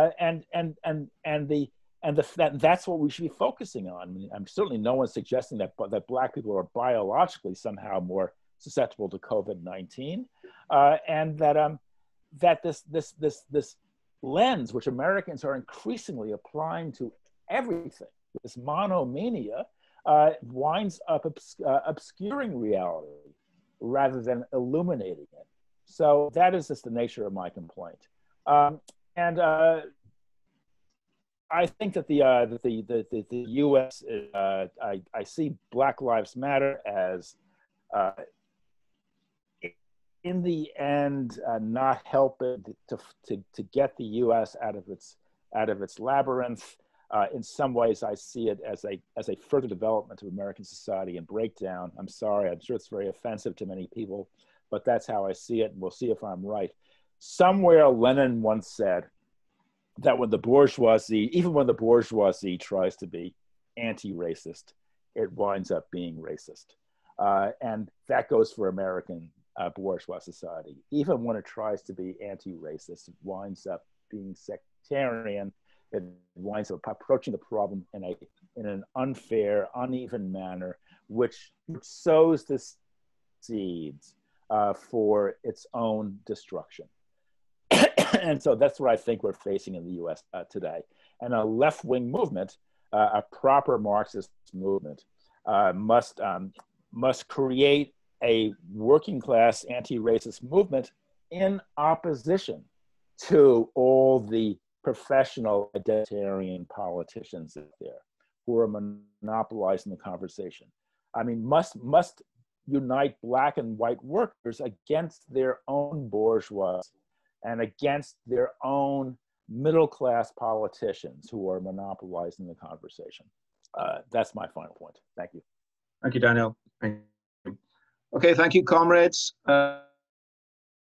that's what we should be focusing on. I mean, I'm certainly no one's suggesting that Black people are biologically somehow more susceptible to COVID-19, and that this lens, which Americans are increasingly applying to everything, this monomania, winds up obscuring reality rather than illuminating it. So that is just the nature of my complaint. And I think that the U.S. I see Black Lives Matter as in the end not helping to get the U.S. out of its labyrinth. In some ways, I see it as a further development of American society and breakdown. I'm sorry, I'm sure it's very offensive to many people, but that's how I see it, and we'll see if I'm right. Somewhere Lenin once said that when the bourgeoisie, even when the bourgeoisie tries to be anti-racist, it winds up being racist. And that goes for American bourgeois society. Even when it tries to be anti-racist, it winds up being sectarian. It winds up approaching the problem in an unfair, uneven manner, which sows the seeds for its own destruction. And so that's what I think we're facing in the US today. And a left-wing movement, a proper Marxist movement, must create a working-class anti-racist movement in opposition to all the professional identitarian politicians out there who are monopolizing the conversation. I mean, must unite Black and white workers against their own bourgeois and against their own middle-class politicians who are monopolizing the conversation. That's my final point. Thank you. Thank you, Daniel. Thank you. Okay, thank you, comrades.